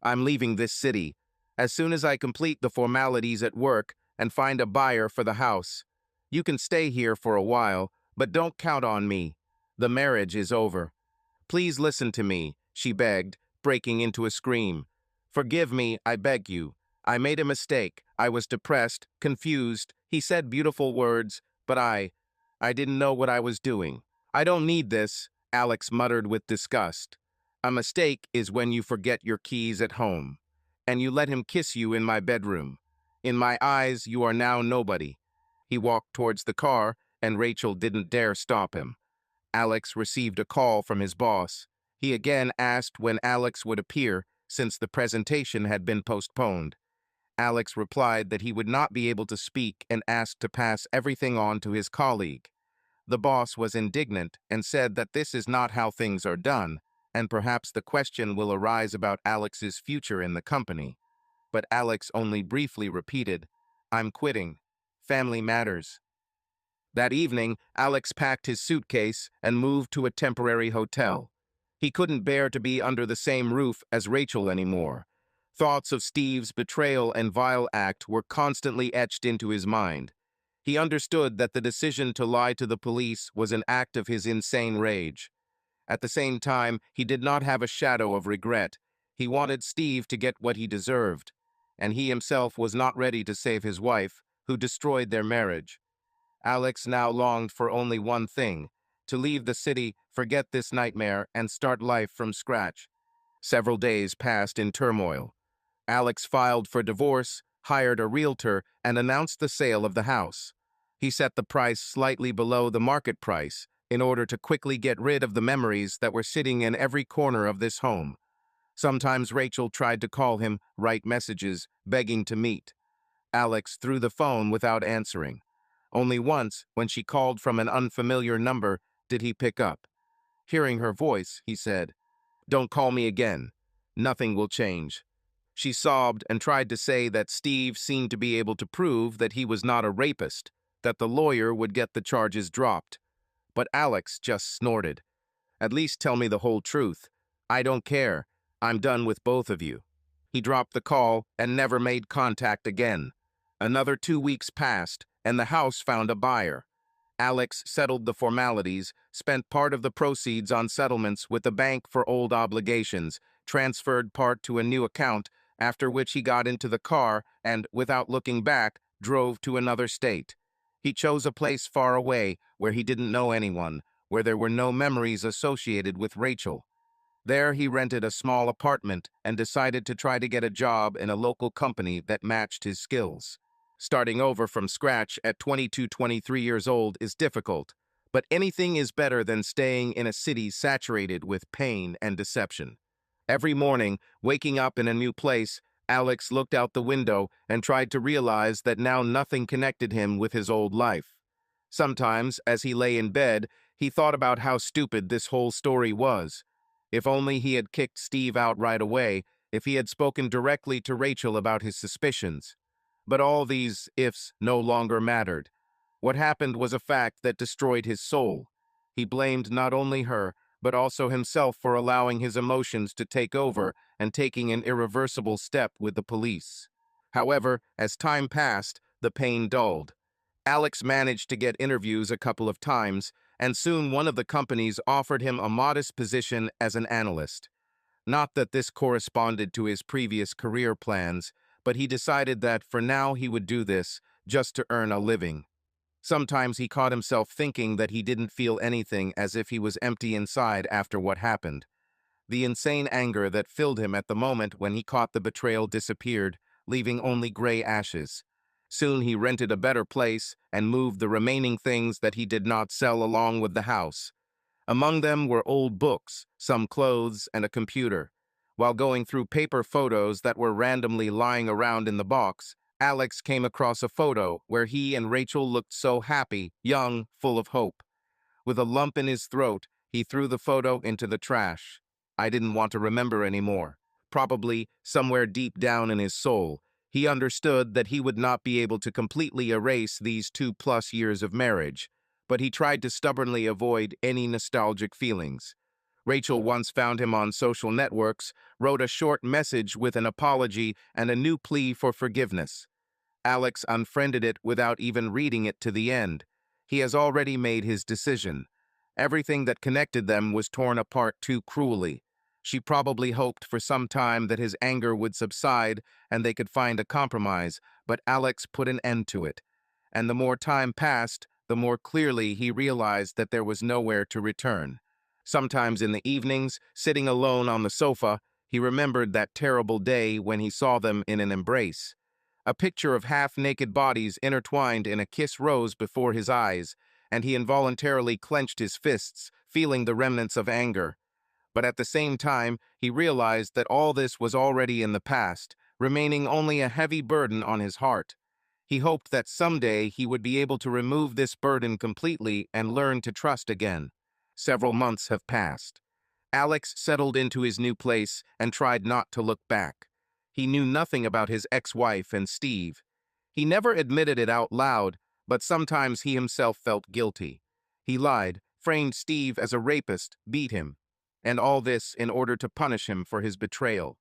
I'm leaving this city. As soon as I complete the formalities at work and find a buyer for the house. You can stay here for a while, but don't count on me. The marriage is over. Please listen to me, she begged, breaking into a scream. Forgive me, I beg you. I made a mistake. I was depressed, confused. He said beautiful words, but I didn't know what I was doing. I don't need this, Alex muttered with disgust. A mistake is when you forget your keys at home. And you let him kiss you in my bedroom. In my eyes, you are now nobody. He walked towards the car, and Rachel didn't dare stop him. Alex received a call from his boss. He again asked when Alex would appear, since the presentation had been postponed. Alex replied that he would not be able to speak and asked to pass everything on to his colleague. The boss was indignant and said that this is not how things are done, and perhaps the question will arise about Alex's future in the company. But Alex only briefly repeated, I'm quitting. Family matters. That evening, Alex packed his suitcase and moved to a temporary hotel. He couldn't bear to be under the same roof as Rachel anymore. Thoughts of Steve's betrayal and vile act were constantly etched into his mind. He understood that the decision to lie to the police was an act of his insane rage. At the same time, he did not have a shadow of regret. He wanted Steve to get what he deserved, and he himself was not ready to save his wife, who destroyed their marriage. Alex now longed for only one thing, to leave the city, forget this nightmare, and start life from scratch. Several days passed in turmoil. Alex filed for divorce, hired a realtor, and announced the sale of the house. He set the price slightly below the market price, in order to quickly get rid of the memories that were sitting in every corner of this home. Sometimes Rachel tried to call him, write messages, begging to meet. Alex threw the phone without answering. Only once, when she called from an unfamiliar number, did he pick up. Hearing her voice, he said, "Don't call me again. Nothing will change." She sobbed and tried to say that Steve seemed to be able to prove that he was not a rapist, that the lawyer would get the charges dropped. But Alex just snorted. "At least tell me the whole truth. I don't care. I'm done with both of you." He dropped the call and never made contact again. Another 2 weeks passed, and the house found a buyer. Alex settled the formalities, spent part of the proceeds on settlements with the bank for old obligations, transferred part to a new account, after which he got into the car and, without looking back, drove to another state. He chose a place far away, where he didn't know anyone, where there were no memories associated with Rachel. There he rented a small apartment and decided to try to get a job in a local company that matched his skills. Starting over from scratch at 23 years old is difficult, but anything is better than staying in a city saturated with pain and deception. Every morning, waking up in a new place, Alex looked out the window and tried to realize that now nothing connected him with his old life. Sometimes, as he lay in bed, he thought about how stupid this whole story was. If only he had kicked Steve out right away, if he had spoken directly to Rachel about his suspicions. But all these ifs no longer mattered. What happened was a fact that destroyed his soul. He blamed not only her, but also himself for allowing his emotions to take over and taking an irreversible step with the police. However, as time passed, the pain dulled. Alex managed to get interviews a couple of times, and soon one of the companies offered him a modest position as an analyst. Not that this corresponded to his previous career plans, but he decided that for now he would do this, just to earn a living. Sometimes he caught himself thinking that he didn't feel anything, as if he was empty inside after what happened. The insane anger that filled him at the moment when he caught the betrayal disappeared, leaving only gray ashes. Soon he rented a better place and moved the remaining things that he did not sell along with the house. Among them were old books, some clothes, and a computer. While going through paper photos that were randomly lying around in the box, Alex came across a photo where he and Rachel looked so happy, young, full of hope. With a lump in his throat, he threw the photo into the trash. I didn't want to remember anymore. Probably, somewhere deep down in his soul, he understood that he would not be able to completely erase these 2+ years of marriage, but he tried to stubbornly avoid any nostalgic feelings. Rachel once found him on social networks, wrote a short message with an apology and a new plea for forgiveness. Alex unfriended it without even reading it to the end. He has already made his decision. Everything that connected them was torn apart too cruelly. She probably hoped for some time that his anger would subside and they could find a compromise, but Alex put an end to it. And the more time passed, the more clearly he realized that there was nowhere to return. Sometimes in the evenings, sitting alone on the sofa, he remembered that terrible day when he saw them in an embrace. A picture of half-naked bodies intertwined in a kiss rose before his eyes, and he involuntarily clenched his fists, feeling the remnants of anger. But at the same time, he realized that all this was already in the past, remaining only a heavy burden on his heart. He hoped that someday he would be able to remove this burden completely and learn to trust again. Several months have passed. Alex settled into his new place and tried not to look back. He knew nothing about his ex-wife and Steve. He never admitted it out loud, but sometimes he himself felt guilty. He lied, framed Steve as a rapist, beat him, and all this in order to punish him for his betrayal.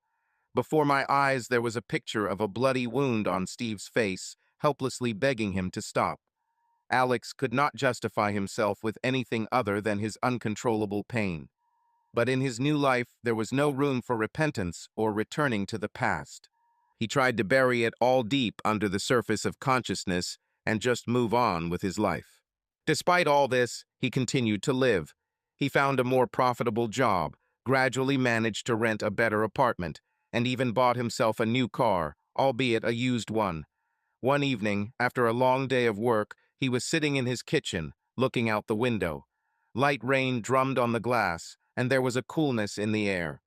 Before my eyes there was a picture of a bloody wound on Steve's face, helplessly begging him to stop. Alex could not justify himself with anything other than his uncontrollable pain. But in his new life, there was no room for repentance or returning to the past. He tried to bury it all deep under the surface of consciousness and just move on with his life. Despite all this, he continued to live. He found a more profitable job, gradually managed to rent a better apartment, and even bought himself a new car, albeit a used one. One evening, after a long day of work, he was sitting in his kitchen, looking out the window. Light rain drummed on the glass, and there was a coolness in the air.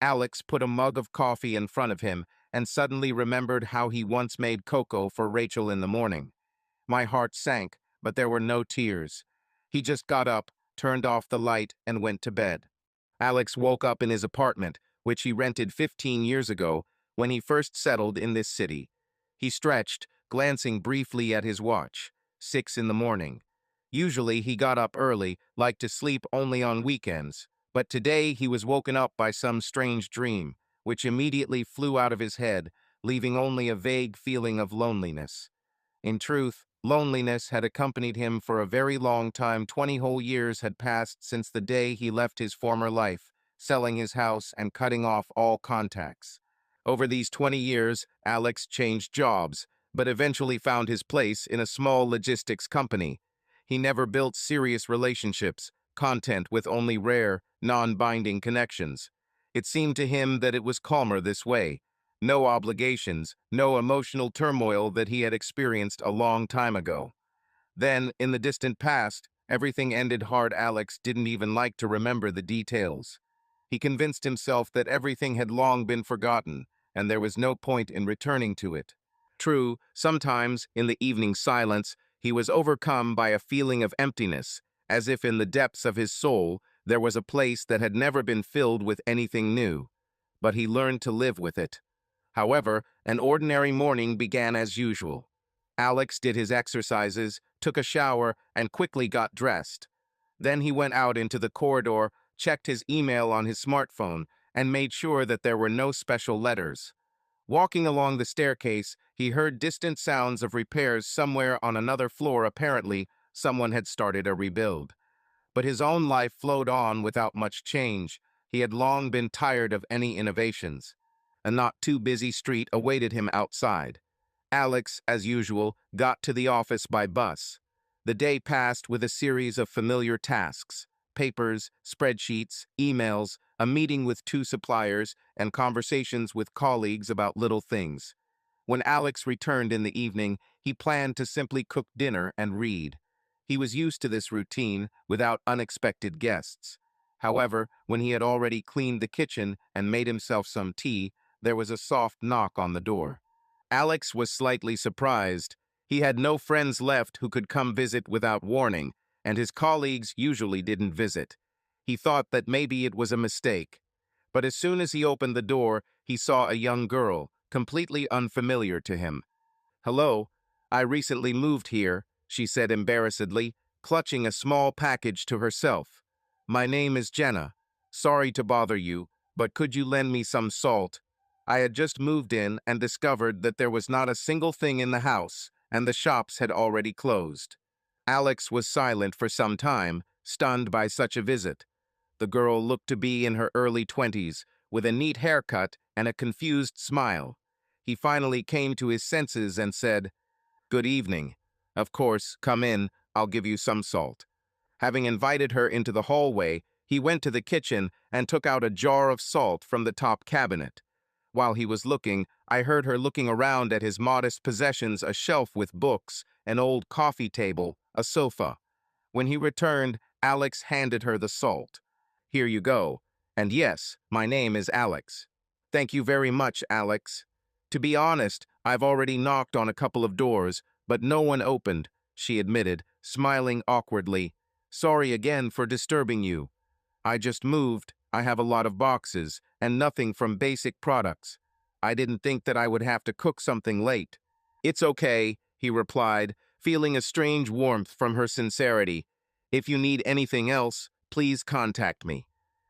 Alex put a mug of coffee in front of him and suddenly remembered how he once made cocoa for Rachel in the morning. My heart sank, but there were no tears. He just got up, turned off the light, and went to bed. Alex woke up in his apartment, which he rented 15 years ago when he first settled in this city. He stretched, glancing briefly at his watch. 6 in the morning. Usually he got up early, liked to sleep only on weekends, but today he was woken up by some strange dream, which immediately flew out of his head, leaving only a vague feeling of loneliness. In truth, loneliness had accompanied him for a very long time. 20 whole years had passed since the day he left his former life, selling his house and cutting off all contacts. Over these 20 years, Alex changed jobs, but eventually found his place in a small logistics company. He never built serious relationships, content with only rare, non-binding connections. It seemed to him that it was calmer this way. No obligations, no emotional turmoil that he had experienced a long time ago. Then, in the distant past, everything ended hard. Alex didn't even like to remember the details. He convinced himself that everything had long been forgotten, and there was no point in returning to it. True, sometimes, in the evening silence, he was overcome by a feeling of emptiness, as if in the depths of his soul there was a place that had never been filled with anything new. But he learned to live with it. However, an ordinary morning began as usual. Alex did his exercises, took a shower, and quickly got dressed. Then he went out into the corridor, checked his email on his smartphone, and made sure that there were no special letters. Walking along the staircase, he heard distant sounds of repairs somewhere on another floor. Apparently, someone had started a rebuild. But his own life flowed on without much change. He had long been tired of any innovations. A not too busy street awaited him outside. Alex, as usual, got to the office by bus. The day passed with a series of familiar tasks: papers, spreadsheets, emails, a meeting with 2 suppliers, and conversations with colleagues about little things. When Alex returned in the evening, he planned to simply cook dinner and read. He was used to this routine without unexpected guests. However, when he had already cleaned the kitchen and made himself some tea, there was a soft knock on the door. Alex was slightly surprised. He had no friends left who could come visit without warning, and his colleagues usually didn't visit. He thought that maybe it was a mistake. But as soon as he opened the door, he saw a young girl, completely unfamiliar to him. "Hello, I recently moved here," she said embarrassedly, clutching a small package to herself. "My name is Jenna. Sorry to bother you, but could you lend me some salt? I had just moved in and discovered that there was not a single thing in the house, and the shops had already closed." Alex was silent for some time, stunned by such a visit. The girl looked to be in her early 20s, with a neat haircut and a confused smile. He finally came to his senses and said, "Good evening. Of course, come in, I'll give you some salt." Having invited her into the hallway, he went to the kitchen and took out a jar of salt from the top cabinet. While he was looking, I heard her looking around at his modest possessions: a shelf with books, an old coffee table, a sofa. When he returned, Alex handed her the salt. "Here you go. And yes, my name is Alex." "Thank you very much, Alex. To be honest, I've already knocked on a couple of doors, but no one opened," she admitted, smiling awkwardly. "Sorry again for disturbing you. I just moved. I have a lot of boxes, and nothing from basic products. I didn't think that I would have to cook something late." "It's okay," he replied, feeling a strange warmth from her sincerity. "If you need anything else, please contact me."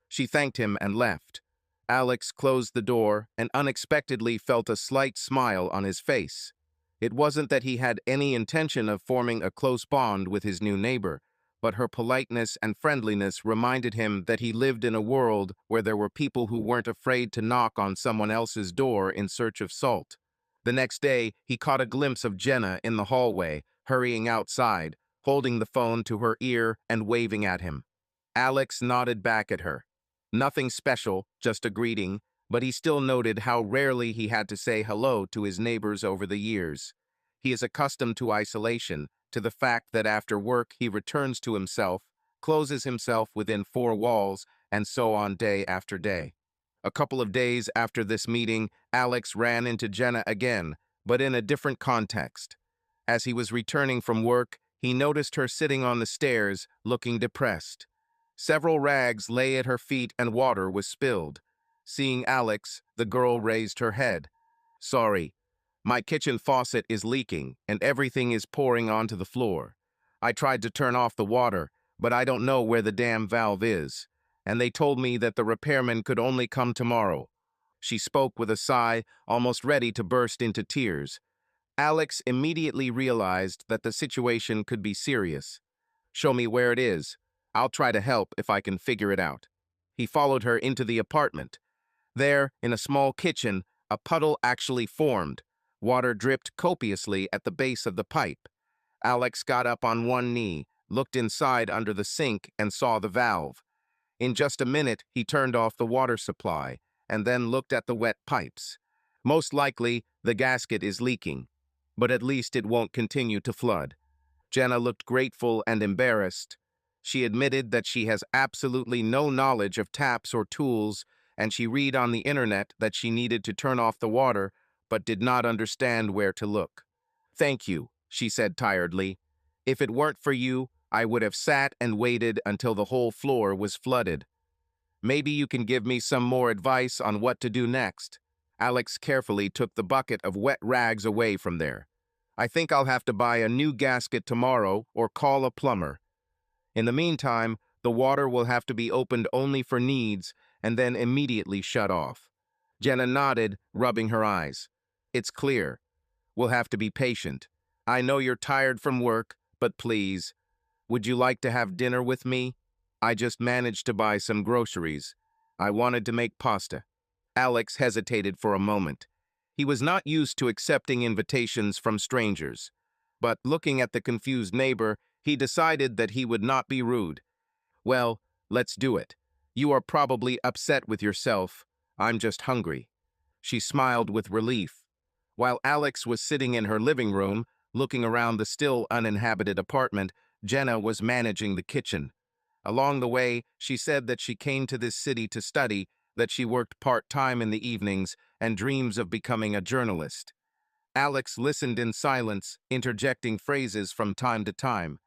She thanked him and left. Alex closed the door and unexpectedly felt a slight smile on his face. It wasn't that he had any intention of forming a close bond with his new neighbor, but her politeness and friendliness reminded him that he lived in a world where there were people who weren't afraid to knock on someone else's door in search of salt. The next day, he caught a glimpse of Jenna in the hallway, hurrying outside, holding the phone to her ear and waving at him. Alex nodded back at her. Nothing special, just a greeting, but he still noted how rarely he had to say hello to his neighbors over the years. He is accustomed to isolation, to the fact that after work he returns to himself, closes himself within four walls, and so on day after day. A couple of days after this meeting, Alex ran into Jenna again, but in a different context. As he was returning from work, he noticed her sitting on the stairs, looking depressed. Several rags lay at her feet and water was spilled. Seeing Alex, the girl raised her head. "Sorry, my kitchen faucet is leaking and everything is pouring onto the floor. I tried to turn off the water, but I don't know where the damn valve is, and they told me that the repairman could only come tomorrow." She spoke with a sigh, almost ready to burst into tears. Alex immediately realized that the situation could be serious. "Show me where it is. I'll try to help if I can figure it out." He followed her into the apartment. There, in a small kitchen, a puddle actually formed. Water dripped copiously at the base of the pipe. Alex got up on one knee, looked inside under the sink, and saw the valve. In just a minute, he turned off the water supply, and then looked at the wet pipes. Most likely, the gasket is leaking, but at least it won't continue to flood. Jenna looked grateful and embarrassed. She admitted that she has absolutely no knowledge of taps or tools, and she read on the internet that she needed to turn off the water, but did not understand where to look. "Thank you," she said tiredly. "If it weren't for you, I would have sat and waited until the whole floor was flooded. Maybe you can give me some more advice on what to do next." Alex carefully took the bucket of wet rags away from there. "I think I'll have to buy a new gasket tomorrow or call a plumber. In the meantime, the water will have to be opened only for needs and then immediately shut off." Jenna nodded, rubbing her eyes. "It's clear. We'll have to be patient. I know you're tired from work, but please, would you like to have dinner with me? I just managed to buy some groceries. I wanted to make pasta." Alex hesitated for a moment. He was not used to accepting invitations from strangers, but looking at the confused neighbor, he decided that he would not be rude. "Well, let's do it. You are probably upset with yourself. I'm just hungry." She smiled with relief. While Alex was sitting in her living room, looking around the still uninhabited apartment, Jenna was managing the kitchen. Along the way, she said that she came to this city to study, that she worked part-time in the evenings, and dreams of becoming a journalist. Alex listened in silence, interjecting phrases from time to time.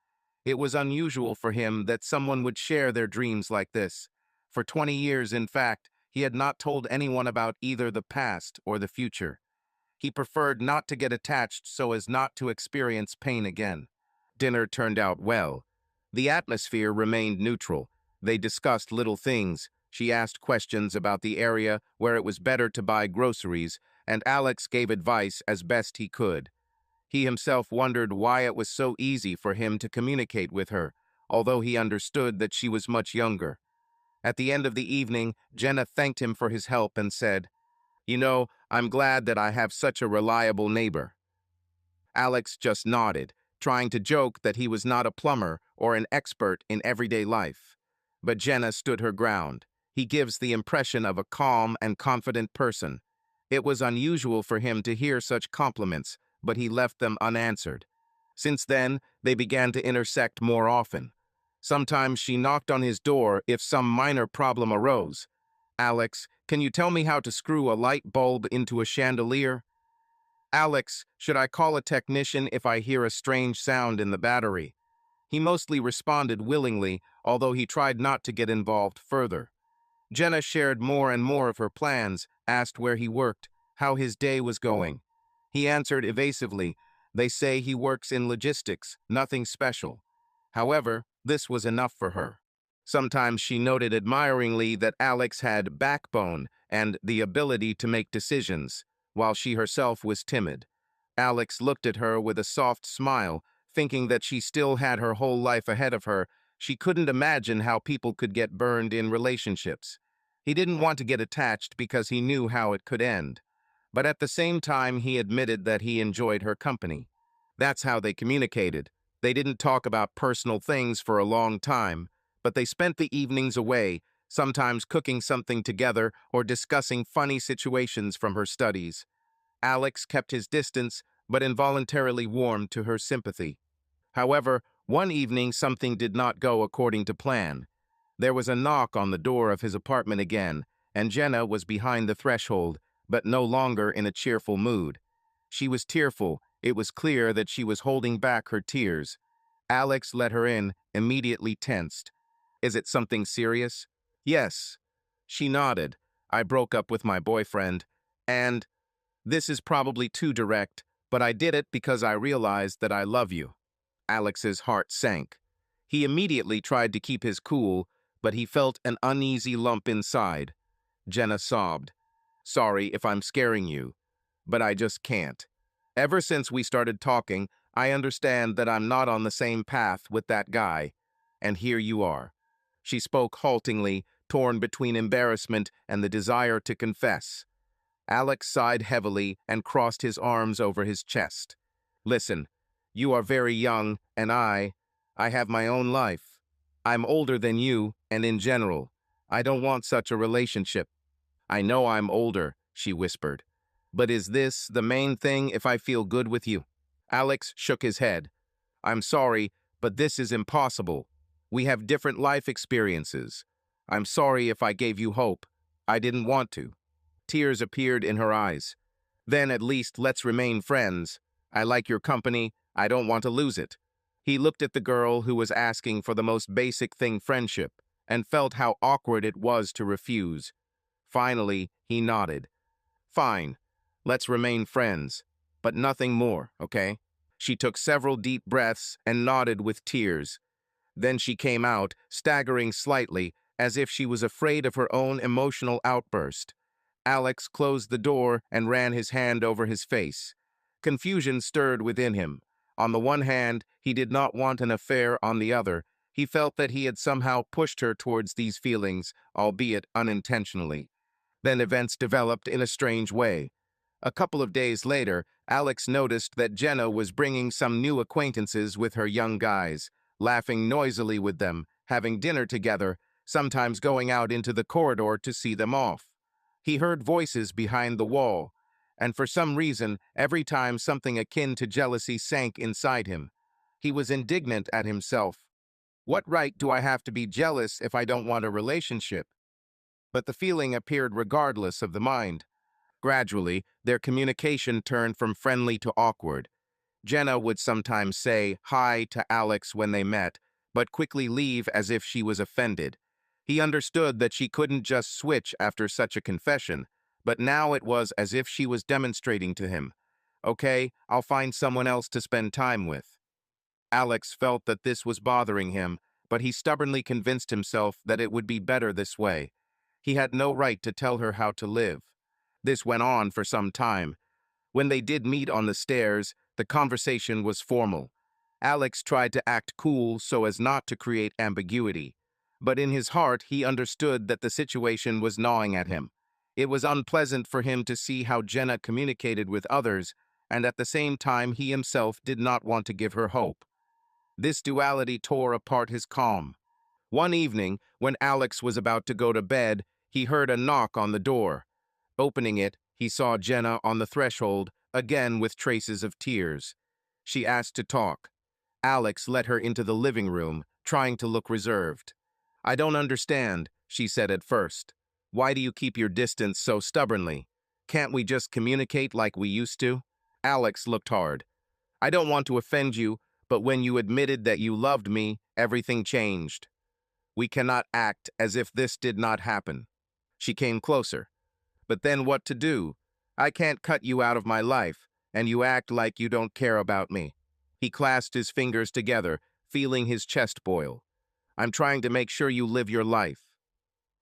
It was unusual for him that someone would share their dreams like this. For 20 years, in fact, he had not told anyone about either the past or the future. He preferred not to get attached so as not to experience pain again. Dinner turned out well. The atmosphere remained neutral. They discussed little things. She asked questions about the area where it was better to buy groceries, and Alex gave advice as best he could. He himself wondered why it was so easy for him to communicate with her, although he understood that she was much younger. At the end of the evening, Jenna thanked him for his help and said, "You know, I'm glad that I have such a reliable neighbor." Alex just nodded, trying to joke that he was not a plumber or an expert in everyday life. But Jenna stood her ground. "He gives the impression of a calm and confident person." It was unusual for him to hear such compliments, but he left them unanswered. Since then, they began to intersect more often. Sometimes she knocked on his door if some minor problem arose. "Alex, can you tell me how to screw a light bulb into a chandelier?" "Alex, should I call a technician if I hear a strange sound in the battery?" He mostly responded willingly, although he tried not to get involved further. Jenna shared more and more of her plans, asked where he worked, how his day was going. He answered evasively, "They say he works in logistics, nothing special." However, this was enough for her. Sometimes she noted admiringly that Alex had backbone and the ability to make decisions, while she herself was timid. Alex looked at her with a soft smile, thinking that she still had her whole life ahead of her. She couldn't imagine how people could get burned in relationships. He didn't want to get attached because he knew how it could end. But at the same time, he admitted that he enjoyed her company. That's how they communicated. They didn't talk about personal things for a long time, but they spent the evenings away, sometimes cooking something together or discussing funny situations from her studies. Alex kept his distance, but involuntarily warmed to her sympathy. However, One evening, something did not go according to plan. There was a knock on the door of his apartment again, and Jenna was behind the threshold, but no longer in a cheerful mood. She was tearful. It was clear that she was holding back her tears. Alex let her in, immediately tensed. Is it something serious? Yes. She nodded. I broke up with my boyfriend, and this is probably too direct, but I did it because I realized that I love you. Alex's heart sank. He immediately tried to keep his cool, but he felt an uneasy lump inside. Jenna sobbed. Sorry if I'm scaring you, but I just can't. Ever since we started talking, I understand that I'm not on the same path with that guy, and here you are. She spoke haltingly, torn between embarrassment and the desire to confess. Alex sighed heavily and crossed his arms over his chest. Listen, you are very young, and I have my own life. I'm older than you, and in general, I don't want such a relationship. I know I'm older, she whispered. But is this the main thing if I feel good with you? Alex shook his head. I'm sorry, but this is impossible. We have different life experiences. I'm sorry if I gave you hope. I didn't want to. Tears appeared in her eyes. Then at least let's remain friends. I like your company. I don't want to lose it. He looked at the girl who was asking for the most basic thing, friendship, and felt how awkward it was to refuse. Finally, he nodded. Fine. Let's remain friends. But nothing more, okay? She took several deep breaths and nodded with tears. Then she came out, staggering slightly, as if she was afraid of her own emotional outburst. Alex closed the door and ran his hand over his face. Confusion stirred within him. On the one hand, he did not want an affair. On the other, he felt that he had somehow pushed her towards these feelings, albeit unintentionally. Then events developed in a strange way. A couple of days later, Alex noticed that Jenna was bringing some new acquaintances with her young guys, laughing noisily with them, having dinner together, sometimes going out into the corridor to see them off. He heard voices behind the wall, and for some reason, every time something akin to jealousy sank inside him. He was indignant at himself. What right do I have to be jealous if I don't want a relationship? But the feeling appeared regardless of the mind. Gradually, their communication turned from friendly to awkward. Jenna would sometimes say hi to Alex when they met, but quickly leave as if she was offended. He understood that she couldn't just switch after such a confession, but now it was as if she was demonstrating to him, okay, I'll find someone else to spend time with. Alex felt that this was bothering him, but he stubbornly convinced himself that it would be better this way. He had no right to tell her how to live. This went on for some time. When they did meet on the stairs, the conversation was formal. Alex tried to act cool so as not to create ambiguity. But in his heart, he understood that the situation was gnawing at him. It was unpleasant for him to see how Jenna communicated with others, and at the same time he himself did not want to give her hope. This duality tore apart his calm. One evening, when Alex was about to go to bed, he heard a knock on the door. Opening it, he saw Jenna on the threshold, again with traces of tears. She asked to talk. Alex led her into the living room, trying to look reserved. I don't understand, she said at first. Why do you keep your distance so stubbornly? Can't we just communicate like we used to? Alex looked hard. I don't want to offend you, but when you admitted that you loved me, everything changed. We cannot act as if this did not happen. She came closer. But then what to do? I can't cut you out of my life, and you act like you don't care about me. He clasped his fingers together, feeling his chest boil. I'm trying to make sure you live your life.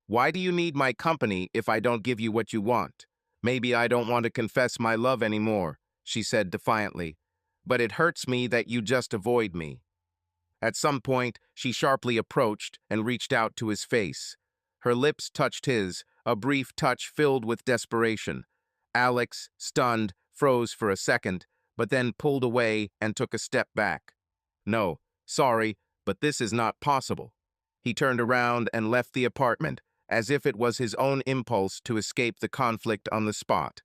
Why do you need my company if I don't give you what you want? Maybe I don't want to confess my love anymore, she said defiantly. But it hurts me that you just avoid me. At some point, she sharply approached and reached out to his face. Her lips touched his, a brief touch filled with desperation. Alex, stunned, froze for a second, but then pulled away and took a step back. No, sorry, but this is not possible. He turned around and left the apartment, as if it was his own impulse to escape the conflict on the spot.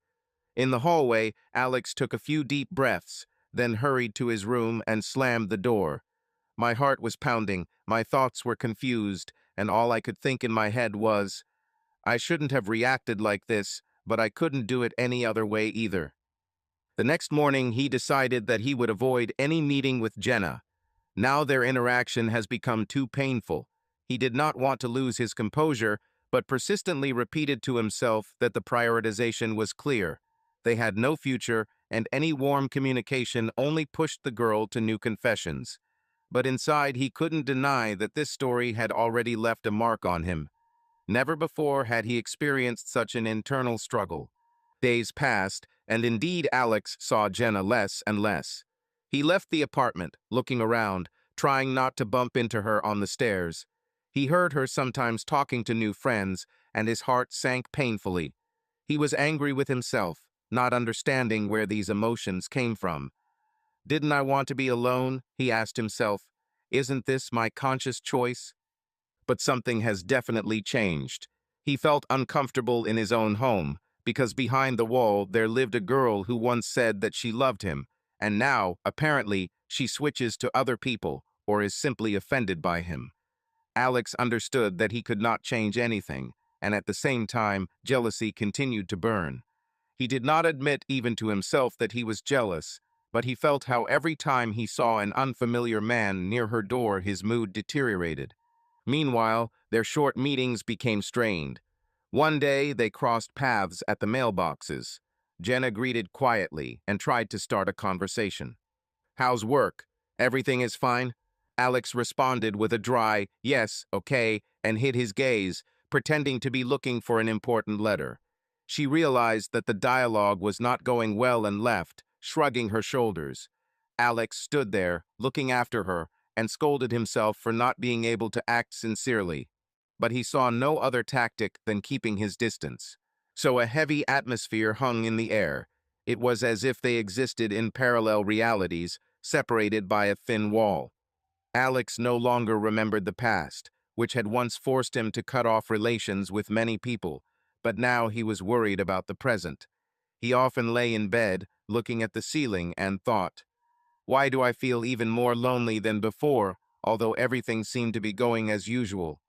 In the hallway, Alex took a few deep breaths, then hurried to his room and slammed the door. My heart was pounding, my thoughts were confused, and all I could think in my head was, I shouldn't have reacted like this, but I couldn't do it any other way either. The next morning, he decided that he would avoid any meeting with Jenna. Now their interaction has become too painful. He did not want to lose his composure, but persistently repeated to himself that the prioritization was clear. They had no future, and any warm communication only pushed the girl to new confessions. But inside, he couldn't deny that this story had already left a mark on him. Never before had he experienced such an internal struggle. Days passed, and indeed Alex saw Jenna less and less. He left the apartment, looking around, trying not to bump into her on the stairs. He heard her sometimes talking to new friends, and his heart sank painfully. He was angry with himself, not understanding where these emotions came from. Didn't I want to be alone? He asked himself. Isn't this my conscious choice? But something has definitely changed. He felt uncomfortable in his own home, because behind the wall there lived a girl who once said that she loved him, and now, apparently, she switches to other people or is simply offended by him. Alex understood that he could not change anything, and at the same time, jealousy continued to burn. He did not admit even to himself that he was jealous, but he felt how every time he saw an unfamiliar man near her door, his mood deteriorated. Meanwhile, their short meetings became strained. One day, they crossed paths at the mailboxes. Jenna greeted quietly and tried to start a conversation. How's work? Everything is fine? Alex responded with a dry, yes, okay, and hid his gaze, pretending to be looking for an important letter. She realized that the dialogue was not going well and left, shrugging her shoulders. Alex stood there, looking after her, and scolded himself for not being able to act sincerely. But he saw no other tactic than keeping his distance. So a heavy atmosphere hung in the air. It was as if they existed in parallel realities, separated by a thin wall. Alex no longer remembered the past, which had once forced him to cut off relations with many people, but now he was worried about the present. He often lay in bed, looking at the ceiling, and thought, why do I feel even more lonely than before, although everything seemed to be going as usual?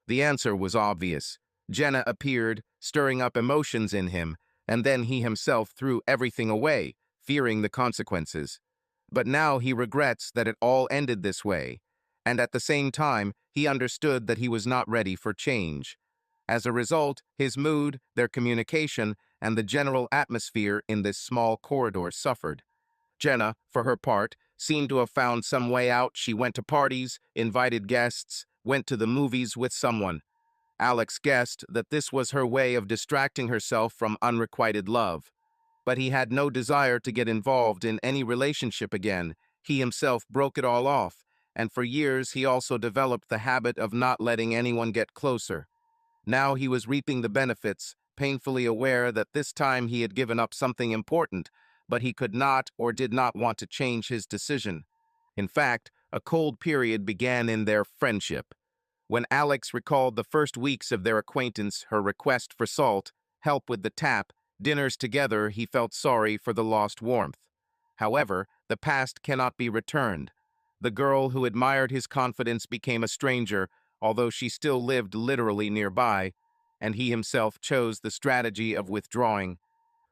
The answer was obvious. Jenna appeared, stirring up emotions in him, and then he himself threw everything away, fearing the consequences. But now he regrets that it all ended this way, and at the same time, he understood that he was not ready for change. As a result, his mood, their communication, and the general atmosphere in this small corridor suffered. Jenna, for her part, seemed to have found some way out. She went to parties, invited guests, went to the movies with someone. Alex guessed that this was her way of distracting herself from unrequited love. But he had no desire to get involved in any relationship again. He himself broke it all off, and for years he also developed the habit of not letting anyone get closer. Now he was reaping the benefits, painfully aware that this time he had given up something important, but he could not or did not want to change his decision. In fact, a cold period began in their friendship. When Alex recalled the first weeks of their acquaintance, her request for salt, help with the tap, dinners together, he felt sorry for the lost warmth. However, the past cannot be returned. The girl who admired his confidence became a stranger, although she still lived literally nearby, and he himself chose the strategy of withdrawing.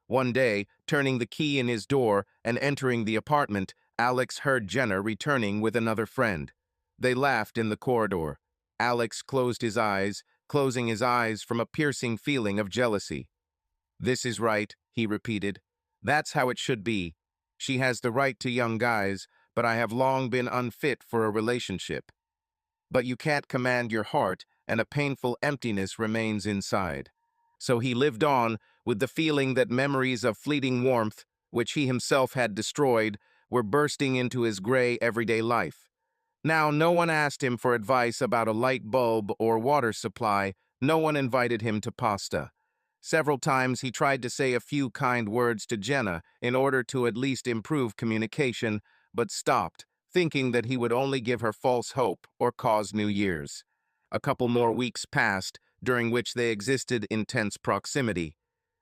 One day, turning the key in his door and entering the apartment, Alex heard Jenna returning with another friend. They laughed in the corridor. Alex closed his eyes, closing his eyes from a piercing feeling of jealousy. This is right, he repeated. That's how it should be. She has the right to young guys, but I have long been unfit for a relationship. But you can't command your heart, and a painful emptiness remains inside. So he lived on, with the feeling that memories of fleeting warmth, which he himself had destroyed, were bursting into his gray everyday life. Now, no one asked him for advice about a light bulb or water supply. No one invited him to pasta. Several times he tried to say a few kind words to Jenna in order to at least improve communication, but stopped, thinking that he would only give her false hope or cause new years. A couple more weeks passed, during which they existed in tense proximity.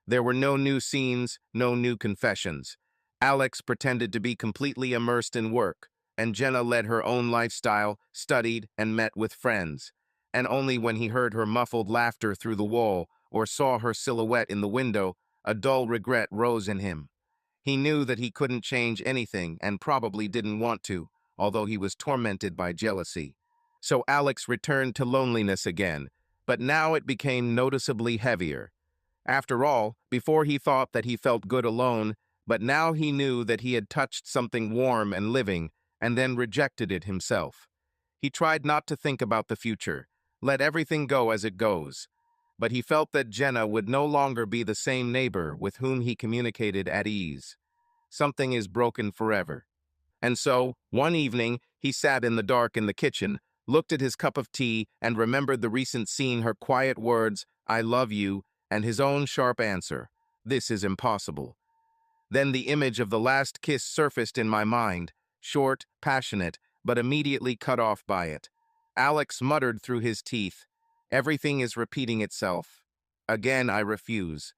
There were no new scenes, no new confessions. Alex pretended to be completely immersed in work, and Jenna led her own lifestyle, studied, and met with friends. And only when he heard her muffled laughter through the wall or saw her silhouette in the window, a dull regret rose in him. He knew that he couldn't change anything and probably didn't want to, although he was tormented by jealousy. So Alex returned to loneliness again, but now it became noticeably heavier. After all, before he thought that he felt good alone, but now he knew that he had touched something warm and living, and then rejected it himself. He tried not to think about the future, let everything go as it goes. But he felt that Jenna would no longer be the same neighbor with whom he communicated at ease. Something is broken forever. And so, one evening, he sat in the dark in the kitchen, looked at his cup of tea, and remembered the recent scene, her quiet words, "I love you," and his own sharp answer, "This is impossible." Then the image of the last kiss surfaced in my mind, short, passionate, but immediately cut off by it. Alex muttered through his teeth, "Everything is repeating itself. Again, I refuse."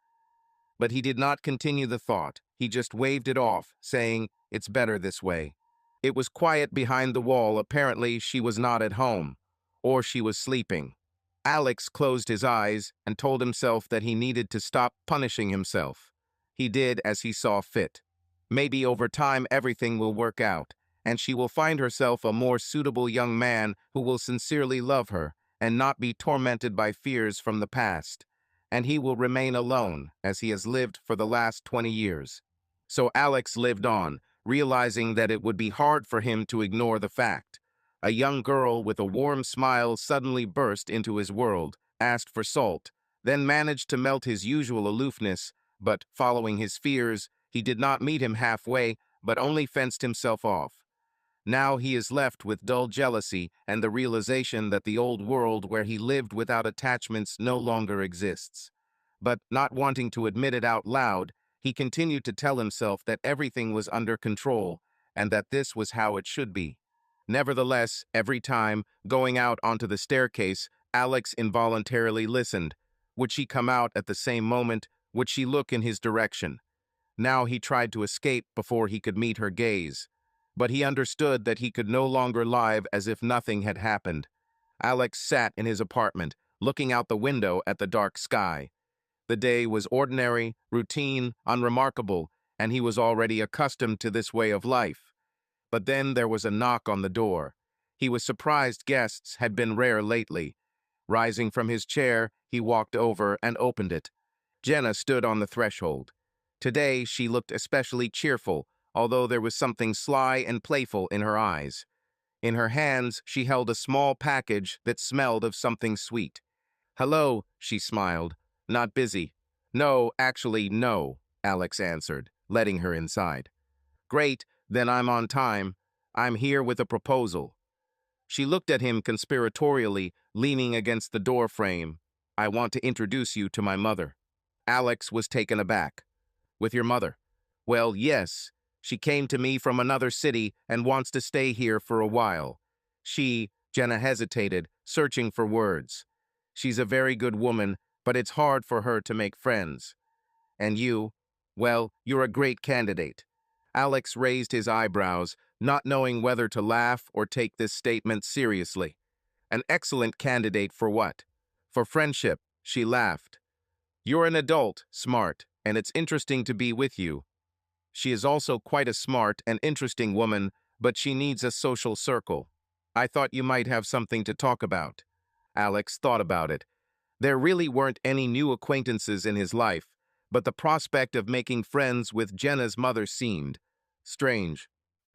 But he did not continue the thought. He just waved it off, saying, "It's better this way." It was quiet behind the wall. Apparently, she was not at home. Or she was sleeping. Alex closed his eyes and told himself that he needed to stop punishing himself. He did as he saw fit. Maybe over time everything will work out, and she will find herself a more suitable young man who will sincerely love her and not be tormented by fears from the past. And he will remain alone, as he has lived for the last 20 years. So Alex lived on, realizing that it would be hard for him to ignore the fact. A young girl with a warm smile suddenly burst into his world, asked for salt, then managed to melt his usual aloofness, but, following his fears, he did not meet him halfway, but only fenced himself off. Now he is left with dull jealousy and the realization that the old world where he lived without attachments no longer exists. But, not wanting to admit it out loud, he continued to tell himself that everything was under control and that this was how it should be. Nevertheless, every time, going out onto the staircase, Alex involuntarily listened. Would she come out at the same moment? Would she look in his direction? Now he tried to escape before he could meet her gaze. But he understood that he could no longer live as if nothing had happened. Alex sat in his apartment, looking out the window at the dark sky. The day was ordinary, routine, unremarkable, and he was already accustomed to this way of life. But then there was a knock on the door. He was surprised guests had been rare lately. Rising from his chair, he walked over and opened it. Jenna stood on the threshold. Today she looked especially cheerful, although there was something sly and playful in her eyes. In her hands, she held a small package that smelled of something sweet. "Hello," she smiled. "Not busy?" "No, actually, no," Alex answered, letting her inside. "Great, then I'm on time. I'm here with a proposal." She looked at him conspiratorially, leaning against the door frame. "I want to introduce you to my mother." Alex was taken aback. "With your mother?" "Well, yes. She came to me from another city and wants to stay here for a while." Jenna hesitated, searching for words. "She's a very good woman, but it's hard for her to make friends." "And you? Well, you're a great candidate." Alex raised his eyebrows, not knowing whether to laugh or take this statement seriously. "An excellent candidate for what?" "For friendship," she laughed. "You're an adult, smart, and it's interesting to be with you." She is also quite a smart and interesting woman, but she needs a social circle. "I thought you might have something to talk about." Alex thought about it. There really weren't any new acquaintances in his life, but the prospect of making friends with Jenna's mother seemed strange.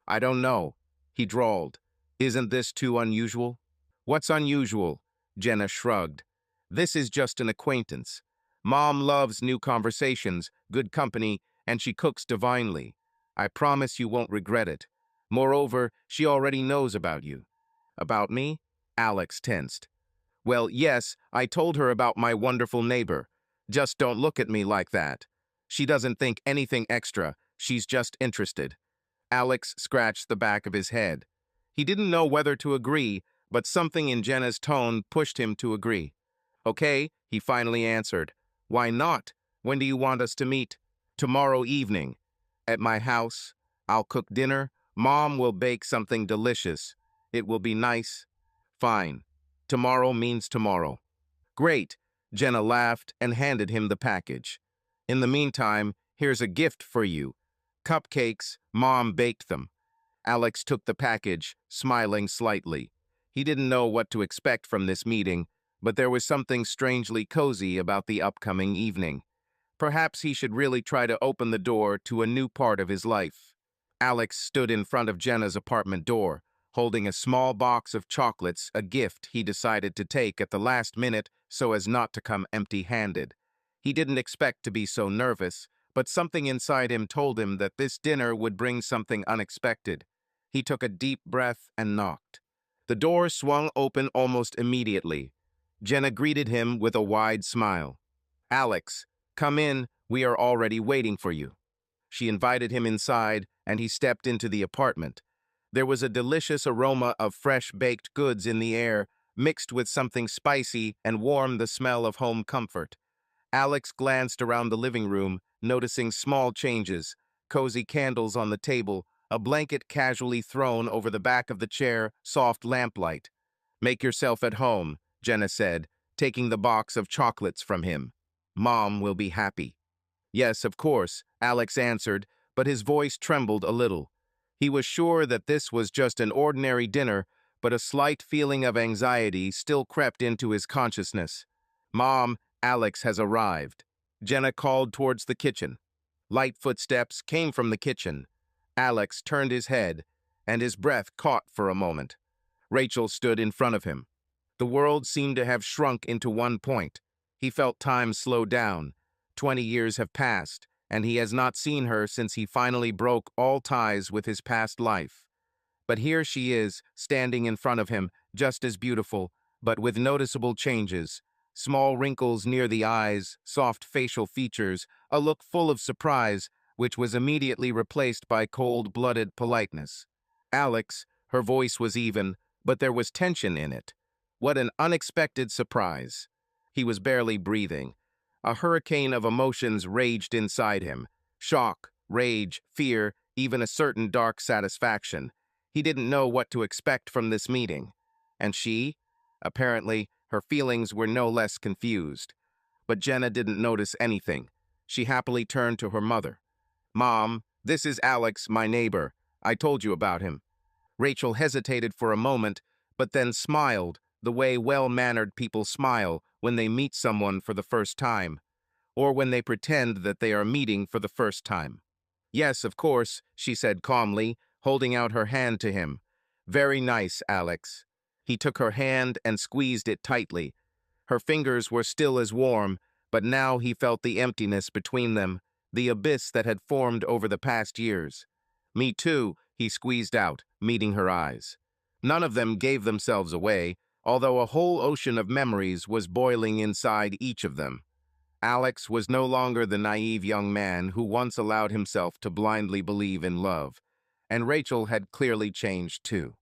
"I don't know," he drawled. "Isn't this too unusual?" "What's unusual?" Jenna shrugged. "This is just an acquaintance. Mom loves new conversations, good company, and she cooks divinely. I promise you won't regret it. Moreover, she already knows about you." "About me?" Alex tensed. "Well, yes, I told her about my wonderful neighbor. Just don't look at me like that. She doesn't think anything extra. She's just interested." Alex scratched the back of his head. He didn't know whether to agree, but something in Jenna's tone pushed him to agree. "Okay," he finally answered. "Why not? When do you want us to meet?" "Tomorrow evening. At my house. I'll cook dinner, Mom will bake something delicious. It will be nice. Fine. Tomorrow means tomorrow. Great. Jenna laughed and handed him the package. In the meantime, here's a gift for you. Cupcakes, Mom baked them. Alex took the package, smiling slightly. He didn't know what to expect from this meeting, but there was something strangely cozy about the upcoming evening. Perhaps he should really try to open the door to a new part of his life. Alex stood in front of Jenna's apartment door, holding a small box of chocolates, a gift he decided to take at the last minute so as not to come empty-handed. He didn't expect to be so nervous, but something inside him told him that this dinner would bring something unexpected. He took a deep breath and knocked. The door swung open almost immediately. Jenna greeted him with a wide smile. "Alex, come in, we are already waiting for you." She invited him inside, and he stepped into the apartment. There was a delicious aroma of fresh baked goods in the air, mixed with something spicy and warm, the smell of home comfort. Alex glanced around the living room, noticing small changes: cozy candles on the table, a blanket casually thrown over the back of the chair, soft lamplight. "Make yourself at home," Jenna said, taking the box of chocolates from him. "Mom will be happy." "Yes, of course," Alex answered, but his voice trembled a little. He was sure that this was just an ordinary dinner, but a slight feeling of anxiety still crept into his consciousness. "Mom, Alex has arrived." Jenna called towards the kitchen. Light footsteps came from the kitchen. Alex turned his head, and his breath caught for a moment. Rachel stood in front of him. The world seemed to have shrunk into one point. He felt time slow down. 20 years have passed, and he has not seen her since he finally broke all ties with his past life. But here she is, standing in front of him, just as beautiful, but with noticeable changes. Small wrinkles near the eyes, soft facial features, a look full of surprise, which was immediately replaced by cold-blooded politeness. "Alex," her voice was even, but there was tension in it. What an unexpected surprise. He was barely breathing. A hurricane of emotions raged inside him. Shock, rage, fear, even a certain dark satisfaction. He didn't know what to expect from this meeting. And she? Apparently, her feelings were no less confused. But Jenna didn't notice anything. She happily turned to her mother. "Mom, this is Alex, my neighbor. I told you about him." Rachel hesitated for a moment, but then smiled, the way well-mannered people smile when they meet someone for the first time, or when they pretend that they are meeting for the first time. "Yes, of course," she said calmly, holding out her hand to him. "Very nice, Alex." He took her hand and squeezed it tightly. Her fingers were still as warm, but now he felt the emptiness between them, the abyss that had formed over the past years. "Me too," he squeezed out, meeting her eyes. None of them gave themselves away, although a whole ocean of memories was boiling inside each of them. Alex was no longer the naive young man who once allowed himself to blindly believe in love, and Rachel had clearly changed too.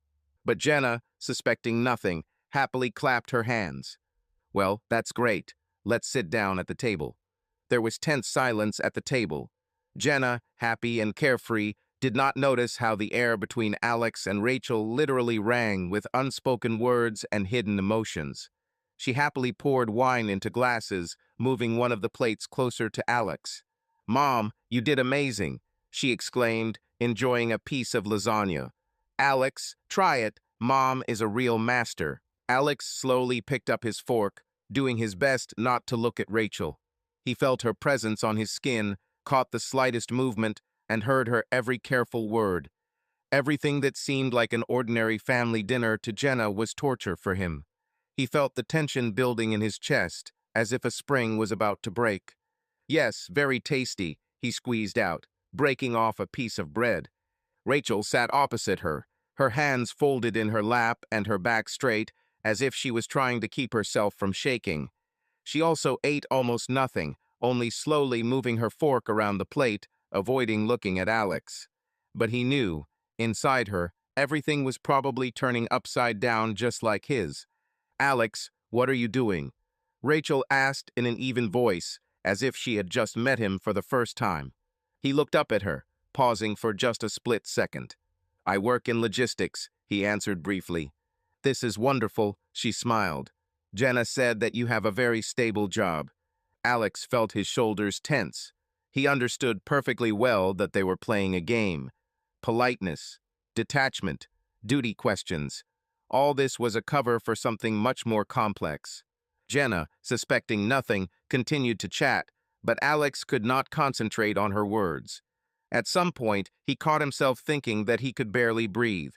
But Jenna, suspecting nothing, happily clapped her hands. "Well, that's great. Let's sit down at the table." There was tense silence at the table. Jenna, happy and carefree, did not notice how the air between Alex and Rachel literally rang with unspoken words and hidden emotions. She happily poured wine into glasses, moving one of the plates closer to Alex. "Mom, you did amazing," she exclaimed, enjoying a piece of lasagna. "Alex, try it. Mom is a real master." Alex slowly picked up his fork, doing his best not to look at Rachel. He felt her presence on his skin, caught the slightest movement, and heard her every careful word. Everything that seemed like an ordinary family dinner to Jenna was torture for him. He felt the tension building in his chest, as if a spring was about to break. "Yes, very tasty," he squeezed out, breaking off a piece of bread. Rachel sat opposite her hands folded in her lap and her back straight, as if she was trying to keep herself from shaking. She also ate almost nothing, only slowly moving her fork around the plate, avoiding looking at Alex. But he knew, inside her, everything was probably turning upside down just like his. "Alex, what are you doing?" Rachel asked in an even voice, as if she had just met him for the first time. He looked up at her, pausing for just a split second. I work in logistics, he answered briefly. This is wonderful, she smiled. Jenna said that you have a very stable job. Alex felt his shoulders tense. He understood perfectly well that they were playing a game. Politeness, detachment, duty questions. All this was a cover for something much more complex. Jenna, suspecting nothing, continued to chat, but Alex could not concentrate on her words. At some point, he caught himself thinking that he could barely breathe.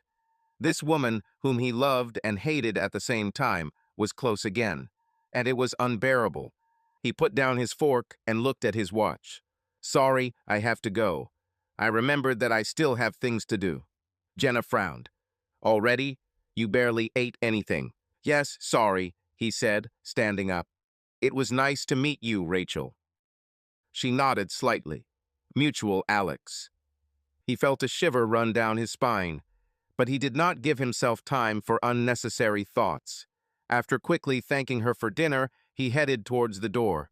This woman, whom he loved and hated at the same time, was close again, and it was unbearable. He put down his fork and looked at his watch. Sorry, I have to go. I remembered that I still have things to do. Jenna frowned. Already? You barely ate anything. Yes, sorry, he said, standing up. It was nice to meet you, Rachel. She nodded slightly. Mutual, Alex. He felt a shiver run down his spine, but he did not give himself time for unnecessary thoughts. After quickly thanking her for dinner, he headed towards the door.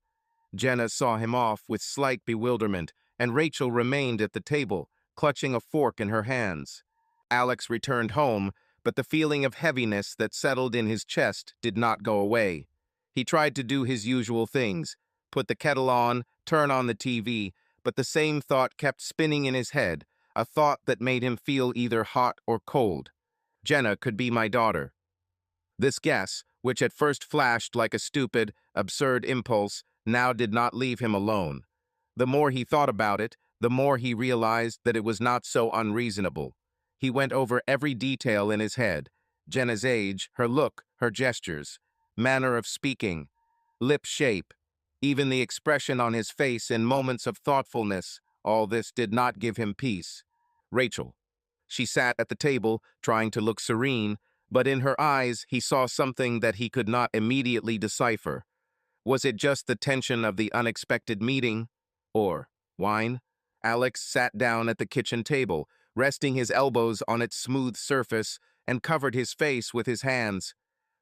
Jenna saw him off with slight bewilderment, and Rachel remained at the table, clutching a fork in her hands. Alex returned home, but the feeling of heaviness that settled in his chest did not go away. He tried to do his usual things, put the kettle on, turn on the TV, but the same thought kept spinning in his head, a thought that made him feel either hot or cold. Jenna could be my daughter. This guess, which at first flashed like a stupid, absurd impulse, now did not leave him alone. The more he thought about it, the more he realized that it was not so unreasonable. He went over every detail in his head: Jenna's age, her look, her gestures, manner of speaking, lip shape, even the expression on his face in moments of thoughtfulness. All this did not give him peace. Rachel. She sat at the table, trying to look serene, but in her eyes he saw something that he could not immediately decipher. Was it just the tension of the unexpected meeting? Or wine? Alex sat down at the kitchen table, resting his elbows on its smooth surface, and covered his face with his hands.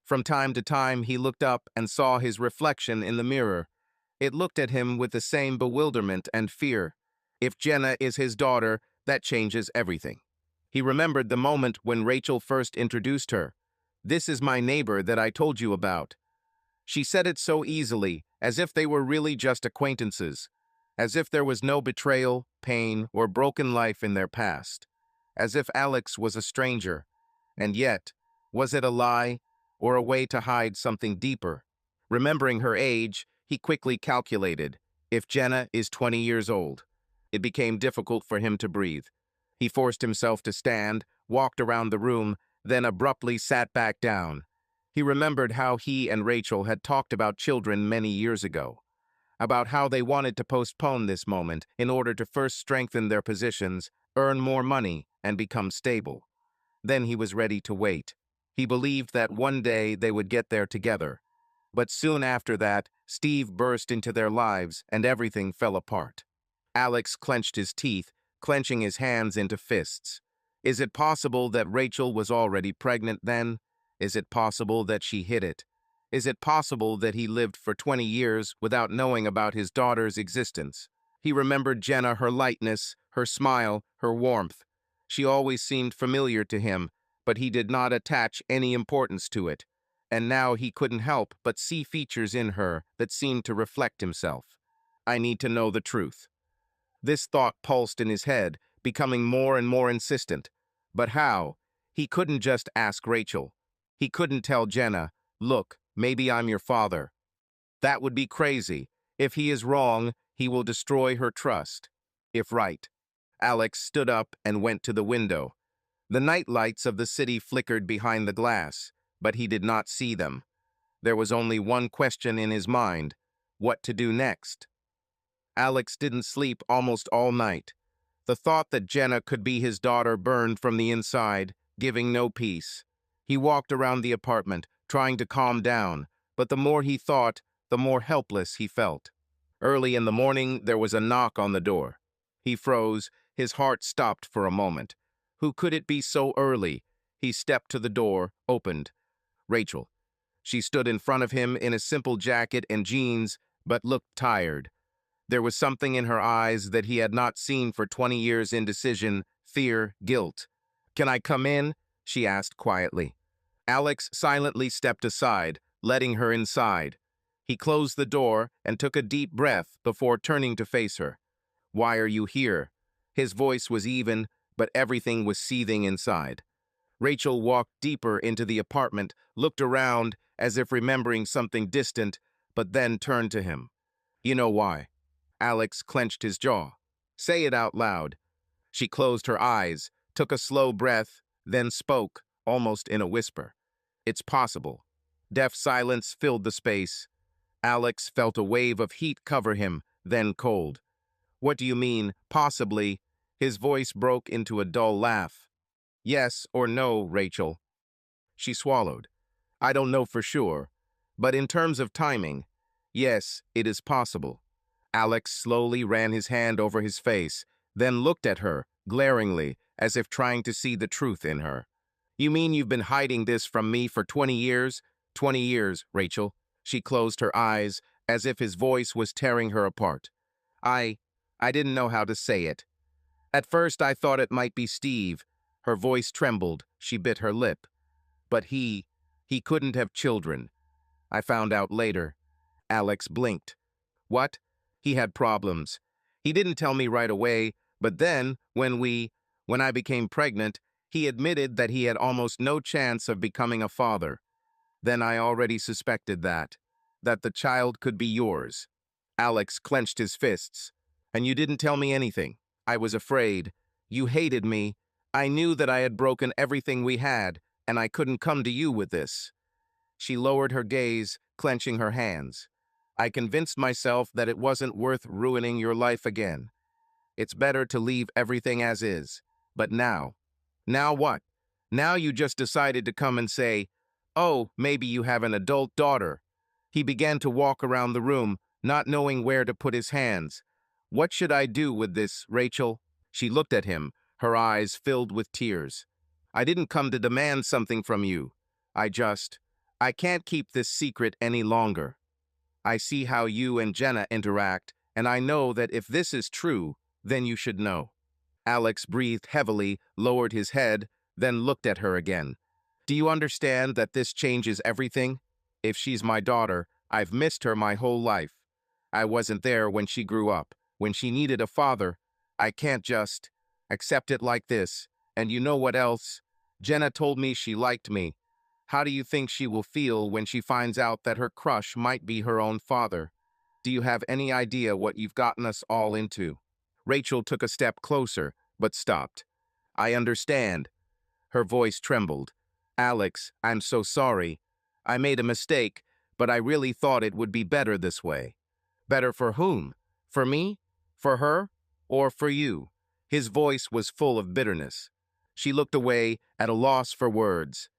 From time to time he looked up and saw his reflection in the mirror. It looked at him with the same bewilderment and fear. If Jenna is his daughter, that changes everything. He remembered the moment when Rachel first introduced her. This is my neighbor that I told you about. She said it so easily, as if they were really just acquaintances, as if there was no betrayal, pain, or broken life in their past, as if Alex was a stranger. And yet, was it a lie, or a way to hide something deeper? Remembering her age, he quickly calculated, if Jenna is 20 years old. It became difficult for him to breathe. He forced himself to stand, walked around the room, then abruptly sat back down. He remembered how he and Rachel had talked about children many years ago, about how they wanted to postpone this moment in order to first strengthen their positions, earn more money, and become stable. Then he was ready to wait. He believed that one day they would get there together. But soon after that, Steve burst into their lives and everything fell apart. Alex clenched his teeth, clenching his hands into fists. Is it possible that Rachel was already pregnant then? Is it possible that she hid it? Is it possible that he lived for 20 years without knowing about his daughter's existence? He remembered Jenna, her lightness, her smile, her warmth. She always seemed familiar to him, but he did not attach any importance to it. And now he couldn't help but see features in her that seemed to reflect himself. I need to know the truth. This thought pulsed in his head, becoming more and more insistent. But how? He couldn't just ask Rachel. He couldn't tell Jenna, look, maybe I'm your father. That would be crazy. If he is wrong, he will destroy her trust. If right. Alex stood up and went to the window. The night lights of the city flickered behind the glass, but he did not see them. There was only one question in his mind: what to do next? Alex didn't sleep almost all night. The thought that Jenna could be his daughter burned from the inside, giving no peace. He walked around the apartment, trying to calm down, but the more he thought, the more helpless he felt. Early in the morning, there was a knock on the door. He froze, his heart stopped for a moment. Who could it be so early? He stepped to the door, opened. Rachel. She stood in front of him in a simple jacket and jeans, but looked tired. There was something in her eyes that he had not seen for 20 years: indecision, fear, guilt. "Can I come in?" she asked quietly. Alex silently stepped aside, letting her inside. He closed the door and took a deep breath before turning to face her. "Why are you here?" His voice was even, but everything was seething inside. Rachel walked deeper into the apartment, looked around as if remembering something distant, but then turned to him. "You know why?" Alex clenched his jaw. "Say it out loud." She closed her eyes, took a slow breath, then spoke, almost in a whisper. "It's possible." Deaf silence filled the space. Alex felt a wave of heat cover him, then cold. "What do you mean, possibly?" His voice broke into a dull laugh. "Yes or no, Rachel." She swallowed. "I don't know for sure, but in terms of timing, yes, it is possible." Alex slowly ran his hand over his face, then looked at her, glaringly, as if trying to see the truth in her. "You mean you've been hiding this from me for 20 years? 20 years, Rachel." She closed her eyes, as if his voice was tearing her apart. I didn't know how to say it. At first I thought it might be Steve." Her voice trembled, she bit her lip. "But he couldn't have children. I found out later." Alex blinked. "What?" "He had problems. He didn't tell me right away, but then, when I became pregnant, he admitted that he had almost no chance of becoming a father. Then I already suspected that the child could be yours." Alex clenched his fists. "And you didn't tell me anything." "I was afraid. You hated me. I knew that I had broken everything we had, and I couldn't come to you with this." She lowered her gaze, clenching her hands. "I convinced myself that it wasn't worth ruining your life again. It's better to leave everything as is. But now." "Now what?" "Now you just decided to come and say, 'Oh, maybe you have an adult daughter.'" He began to walk around the room, not knowing where to put his hands. "What should I do with this, Rachel?" She looked at him, her eyes filled with tears. "I didn't come to demand something from you. I can't keep this secret any longer. I see how you and Jenna interact, and I know that if this is true, then you should know." Alex breathed heavily, lowered his head, then looked at her again. "Do you understand that this changes everything? If she's my daughter, I've missed her my whole life. I wasn't there when she grew up, when she needed a father. I can't just accept it like this. And you know what else? Jenna told me she liked me. How do you think she will feel when she finds out that her crush might be her own father? Do you have any idea what you've gotten us all into?" Rachel took a step closer, but stopped. "I understand." Her voice trembled. "Alex, I'm so sorry. I made a mistake, but I really thought it would be better this way." "Better for whom? For me? For her? Or for you?" His voice was full of bitterness. She looked away, at a loss for words.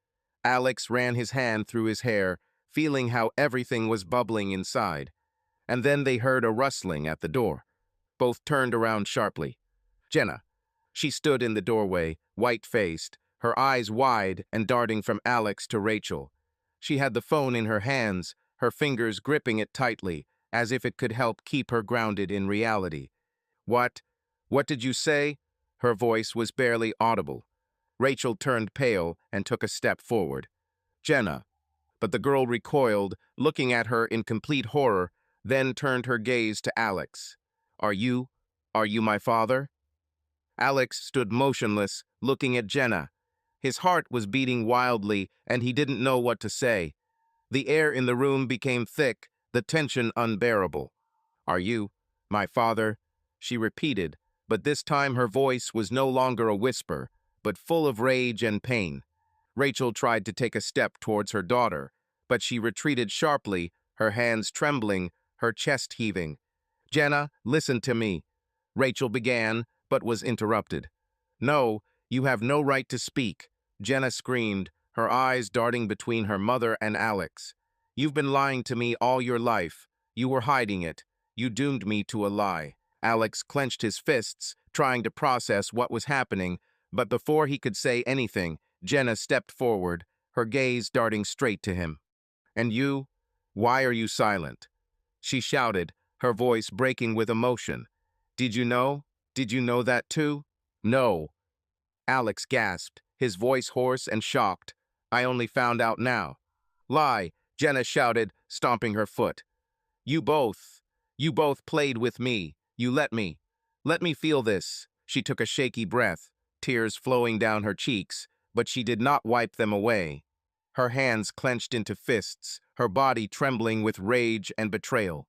Alex ran his hand through his hair, feeling how everything was bubbling inside. And then they heard a rustling at the door. Both turned around sharply. "Jenna." She stood in the doorway, white-faced, her eyes wide and darting from Alex to Rachel. She had the phone in her hands, her fingers gripping it tightly, as if it could help keep her grounded in reality. "What? What did you say?" Her voice was barely audible. Rachel turned pale and took a step forward. "Jenna." But the girl recoiled, looking at her in complete horror, then turned her gaze to Alex. Are you my father?" Alex stood motionless, looking at Jenna. His heart was beating wildly, and he didn't know what to say. The air in the room became thick, the tension unbearable. "Are you my father?" she repeated, but this time her voice was no longer a whisper, but full of rage and pain. Rachel tried to take a step towards her daughter, but she retreated sharply, her hands trembling, her chest heaving. "Jenna, listen to me," Rachel began, but was interrupted. "No, you have no right to speak," Jenna screamed, her eyes darting between her mother and Alex. "You've been lying to me all your life. You were hiding it. You doomed me to a lie." Alex clenched his fists, trying to process what was happening, but before he could say anything, Jenna stepped forward, her gaze darting straight to him. "And you? Why are you silent?" she shouted, her voice breaking with emotion. "Did you know? Did you know that too?" "No." Alex gasped, his voice hoarse and shocked. I only found out now. Lie, Jenna shouted, stomping her foot. You both. You both played with me. You let me. Let me feel this. She took a shaky breath, tears flowing down her cheeks, but she did not wipe them away. Her hands clenched into fists, her body trembling with rage and betrayal.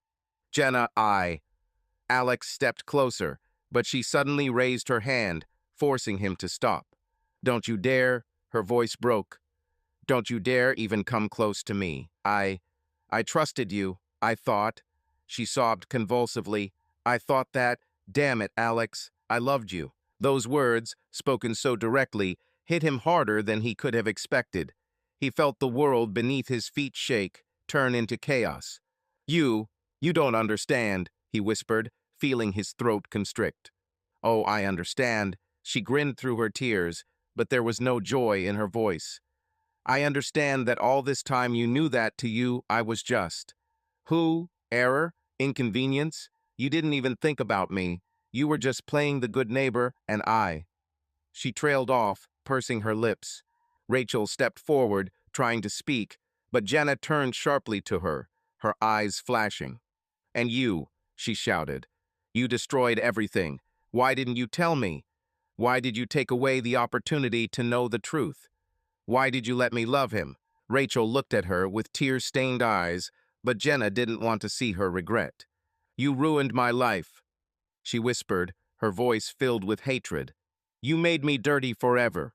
Jenna, Alex stepped closer, but she suddenly raised her hand, forcing him to stop. Don't you dare, her voice broke. Don't you dare even come close to me. I trusted you, I thought. She sobbed convulsively. I thought that, damn it, Alex, I loved you. Those words, spoken so directly, hit him harder than he could have expected. He felt the world beneath his feet shake, turn into chaos. You don't understand, he whispered, feeling his throat constrict. Oh, I understand. She grinned through her tears, but there was no joy in her voice. I understand that all this time you knew that to you I was just. Error? Inconvenience? You didn't even think about me. You were just playing the good neighbor, and I. She trailed off, pursing her lips. Rachel stepped forward, trying to speak, but Jenna turned sharply to her, her eyes flashing. And you, she shouted. You destroyed everything. Why didn't you tell me? Why did you take away the opportunity to know the truth? Why did you let me love him? Rachel looked at her with tear-stained eyes, but Jenna didn't want to see her regret. You ruined my life, she whispered, her voice filled with hatred. You made me dirty forever.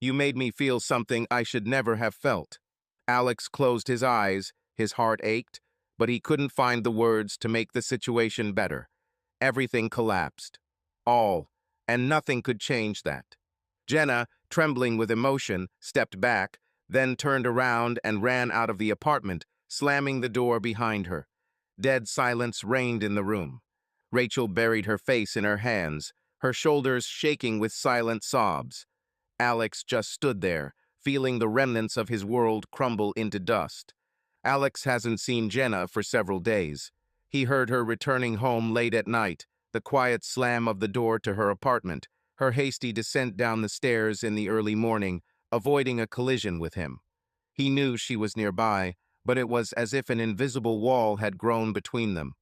You made me feel something I should never have felt. Alex closed his eyes, his heart ached, but he couldn't find the words to make the situation better. Everything collapsed. All, and nothing could change that. Jenna, trembling with emotion, stepped back, then turned around and ran out of the apartment, slamming the door behind her. Dead silence reigned in the room. Rachel buried her face in her hands, her shoulders shaking with silent sobs. Alex just stood there, feeling the remnants of his world crumble into dust. Alex hasn't seen Jenna for several days. He heard her returning home late at night, the quiet slam of the door to her apartment, her hasty descent down the stairs in the early morning, avoiding a collision with him. He knew she was nearby, but it was as if an invisible wall had grown between them.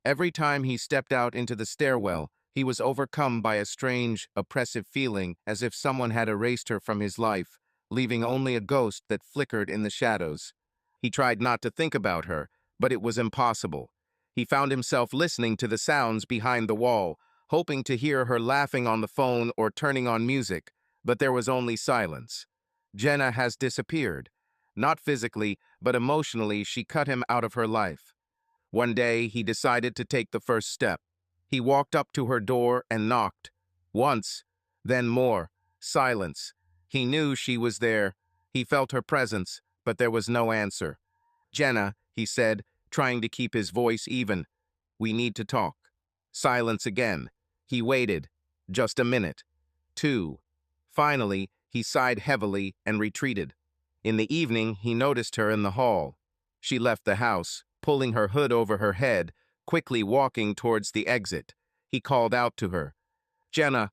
Every time he stepped out into the stairwell, he was overcome by a strange, oppressive feeling, as if someone had erased her from his life, leaving only a ghost that flickered in the shadows. He tried not to think about her, but it was impossible. He found himself listening to the sounds behind the wall, hoping to hear her laughing on the phone or turning on music, but there was only silence. Jenna has disappeared. Not physically, but emotionally, she cut him out of her life. One day, he decided to take the first step. He walked up to her door and knocked. Once, then more. Silence. He knew she was there. He felt her presence, but there was no answer. Jenna, he said, trying to keep his voice even. We need to talk. Silence again. He waited. Just a minute. 2. Finally, he sighed heavily and retreated. In the evening, he noticed her in the hall. She left the house, pulling her hood over her head, quickly walking towards the exit. He called out to her. Jenna.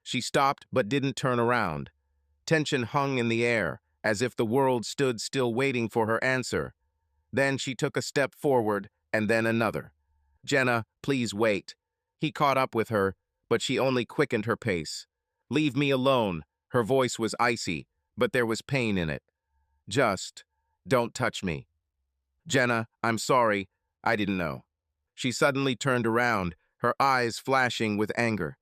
She stopped but didn't turn around. Tension hung in the air, as if the world stood still waiting for her answer. Then she took a step forward, and then another. Jenna, please wait. He caught up with her, but she only quickened her pace. Leave me alone. Her voice was icy, but there was pain in it. Just, don't touch me. Jenna, I'm sorry. I didn't know. She suddenly turned around, her eyes flashing with anger.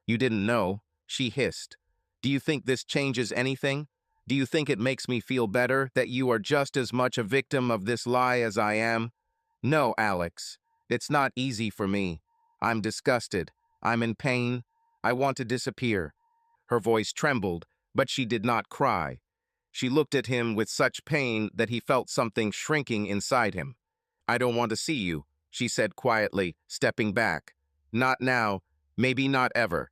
You didn't know, she hissed. Do you think this changes anything? Do you think it makes me feel better that you are just as much a victim of this lie as I am? No, Alex. It's not easy for me. I'm disgusted. I'm in pain. I want to disappear. Her voice trembled, but she did not cry. She looked at him with such pain that he felt something shrinking inside him. I don't want to see you, she said quietly, stepping back. Not now, maybe not ever.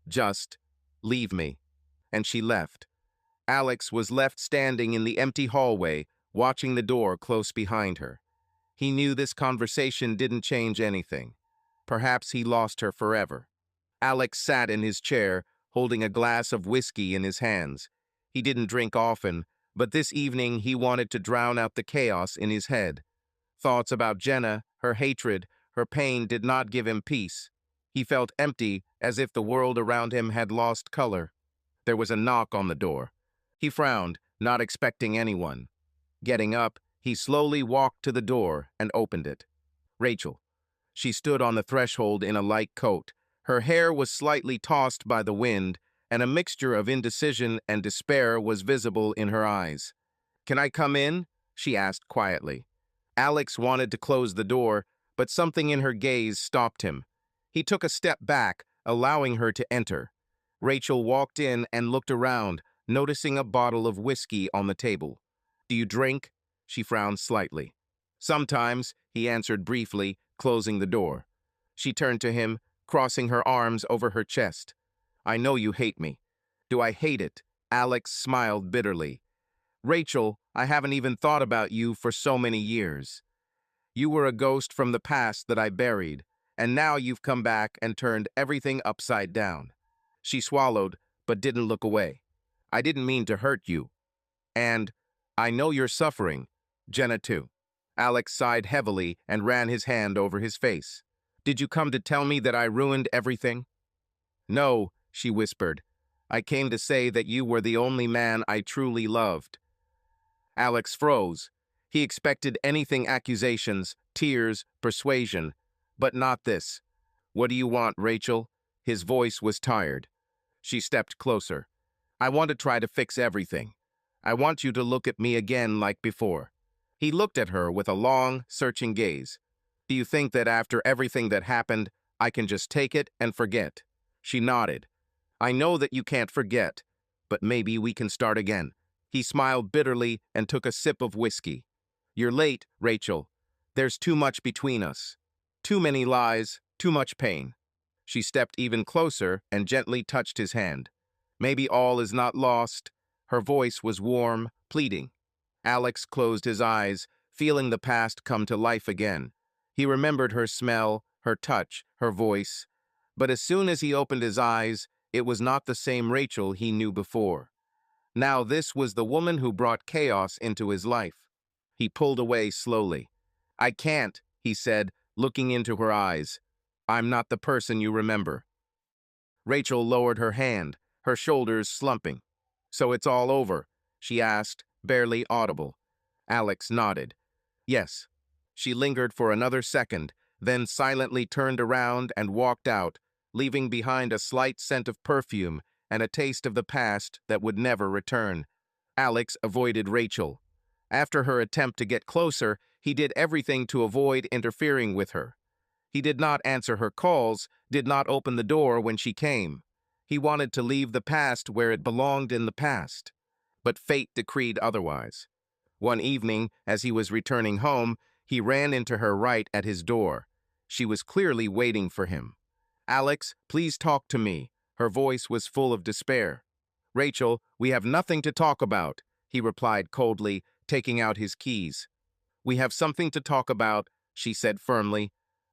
Just leave me. And she left. Alex was left standing in the empty hallway, watching the door close behind her. He knew this conversation didn't change anything. Perhaps he lost her forever. Alex sat in his chair, holding a glass of whiskey in his hands. He didn't drink often, but this evening he wanted to drown out the chaos in his head. Thoughts about Jenna, her hatred, her pain did not give him peace. He felt empty, as if the world around him had lost color. There was a knock on the door. He frowned, not expecting anyone. Getting up, he slowly walked to the door and opened it. Rachel. She stood on the threshold in a light coat. Her hair was slightly tossed by the wind, and a mixture of indecision and despair was visible in her eyes. "Can I come in?" she asked quietly. Alex wanted to close the door, but something in her gaze stopped him. He took a step back, allowing her to enter. Rachel walked in and looked around, noticing a bottle of whiskey on the table. "Do you drink?" She frowned slightly. "Sometimes," he answered briefly, closing the door. She turned to him, crossing her arms over her chest. "I know you hate me." "Do I hate it?" Alex smiled bitterly. "Rachel, I haven't even thought about you for so many years. You were a ghost from the past that I buried, and now you've come back and turned everything upside down." She swallowed, but didn't look away. "I didn't mean to hurt you. And I know you're suffering. Jenna too." Alex sighed heavily and ran his hand over his face. "Did you come to tell me that I ruined everything?" "No," she whispered. "I came to say that you were the only man I truly loved." Alex froze. He expected anything: accusations, tears, persuasion, but not this. "What do you want, Rachel?" His voice was tired. She stepped closer. "I want to try to fix everything. I want you to look at me again like before." He looked at her with a long, searching gaze. "Do you think that after everything that happened, I can just take it and forget?" She nodded. "I know that you can't forget, but maybe we can start again." He smiled bitterly and took a sip of whiskey. "You're late, Rachel. There's too much between us. Too many lies, too much pain." She stepped even closer and gently touched his hand. "Maybe all is not lost." Her voice was warm, pleading. Alex closed his eyes, feeling the past come to life again. He remembered her smell, her touch, her voice. But as soon as he opened his eyes, it was not the same Rachel he knew before. Now this was the woman who brought chaos into his life. He pulled away slowly. "I can't," he said, looking into her eyes. "I'm not the person you remember." Rachel lowered her hand, her shoulders slumping. "So it's all over?" she asked, barely audible. Alex nodded. "Yes." She lingered for another second, then silently turned around and walked out, leaving behind a slight scent of perfume and a taste of the past that would never return. Alex avoided Rachel. After her attempt to get closer, he did everything to avoid interfering with her. He did not answer her calls, did not open the door when she came. He wanted to leave the past where it belonged in the past. But fate decreed otherwise. One evening, as he was returning home, he ran into her right at his door. She was clearly waiting for him. "Alex, please talk to me." Her voice was full of despair. "Rachel, we have nothing to talk about," he replied coldly, taking out his keys. "We have something to talk about," she said firmly.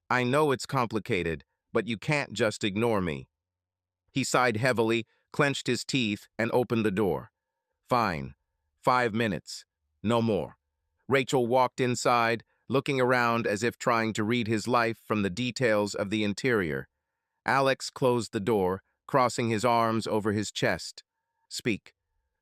"I know it's complicated, but you can't just ignore me." He sighed heavily, clenched his teeth, and opened the door. "Fine. 5 minutes. No more." Rachel walked inside, looking around as if trying to read his life from the details of the interior. Alex closed the door, crossing his arms over his chest. "Speak."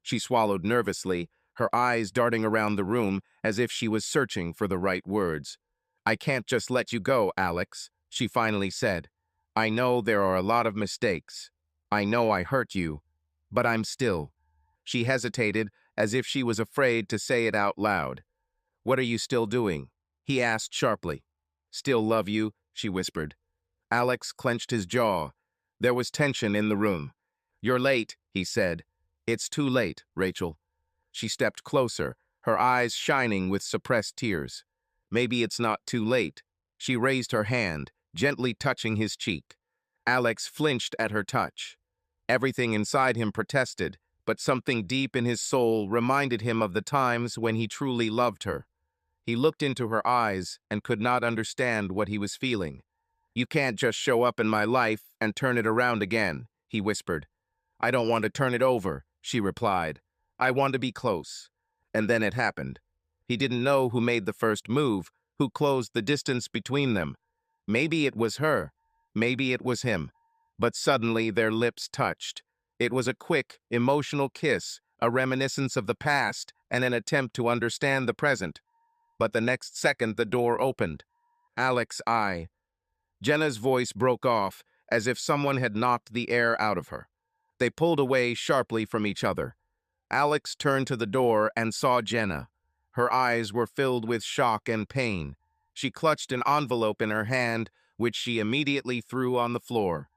She swallowed nervously, her eyes darting around the room as if she was searching for the right words. "I can't just let you go, Alex," she finally said. "I know there are a lot of mistakes. I know I hurt you, but I'm still." She hesitated, as if she was afraid to say it out loud. "What are you still doing?" he asked sharply. "Still love you," she whispered. Alex clenched his jaw. There was tension in the room. "You're late," he said. "It's too late, Rachel." She stepped closer, her eyes shining with suppressed tears. "Maybe it's not too late." She raised her hand, gently touching his cheek. Alex flinched at her touch. Everything inside him protested, but something deep in his soul reminded him of the times when he truly loved her. He looked into her eyes and could not understand what he was feeling. "You can't just show up in my life and turn it around again," he whispered. I don't want to turn it over, she replied. I want to be close. And then it happened. He didn't know who made the first move, who closed the distance between them. Maybe it was her. Maybe it was him. But suddenly their lips touched. It was a quick, emotional kiss, a reminiscence of the past and an attempt to understand the present. But the next second the door opened. Alex, I. Jenna's voice broke off, as if someone had knocked the air out of her. They pulled away sharply from each other. Alex turned to the door and saw Jenna. Her eyes were filled with shock and pain. She clutched an envelope in her hand, which she immediately threw on the floor.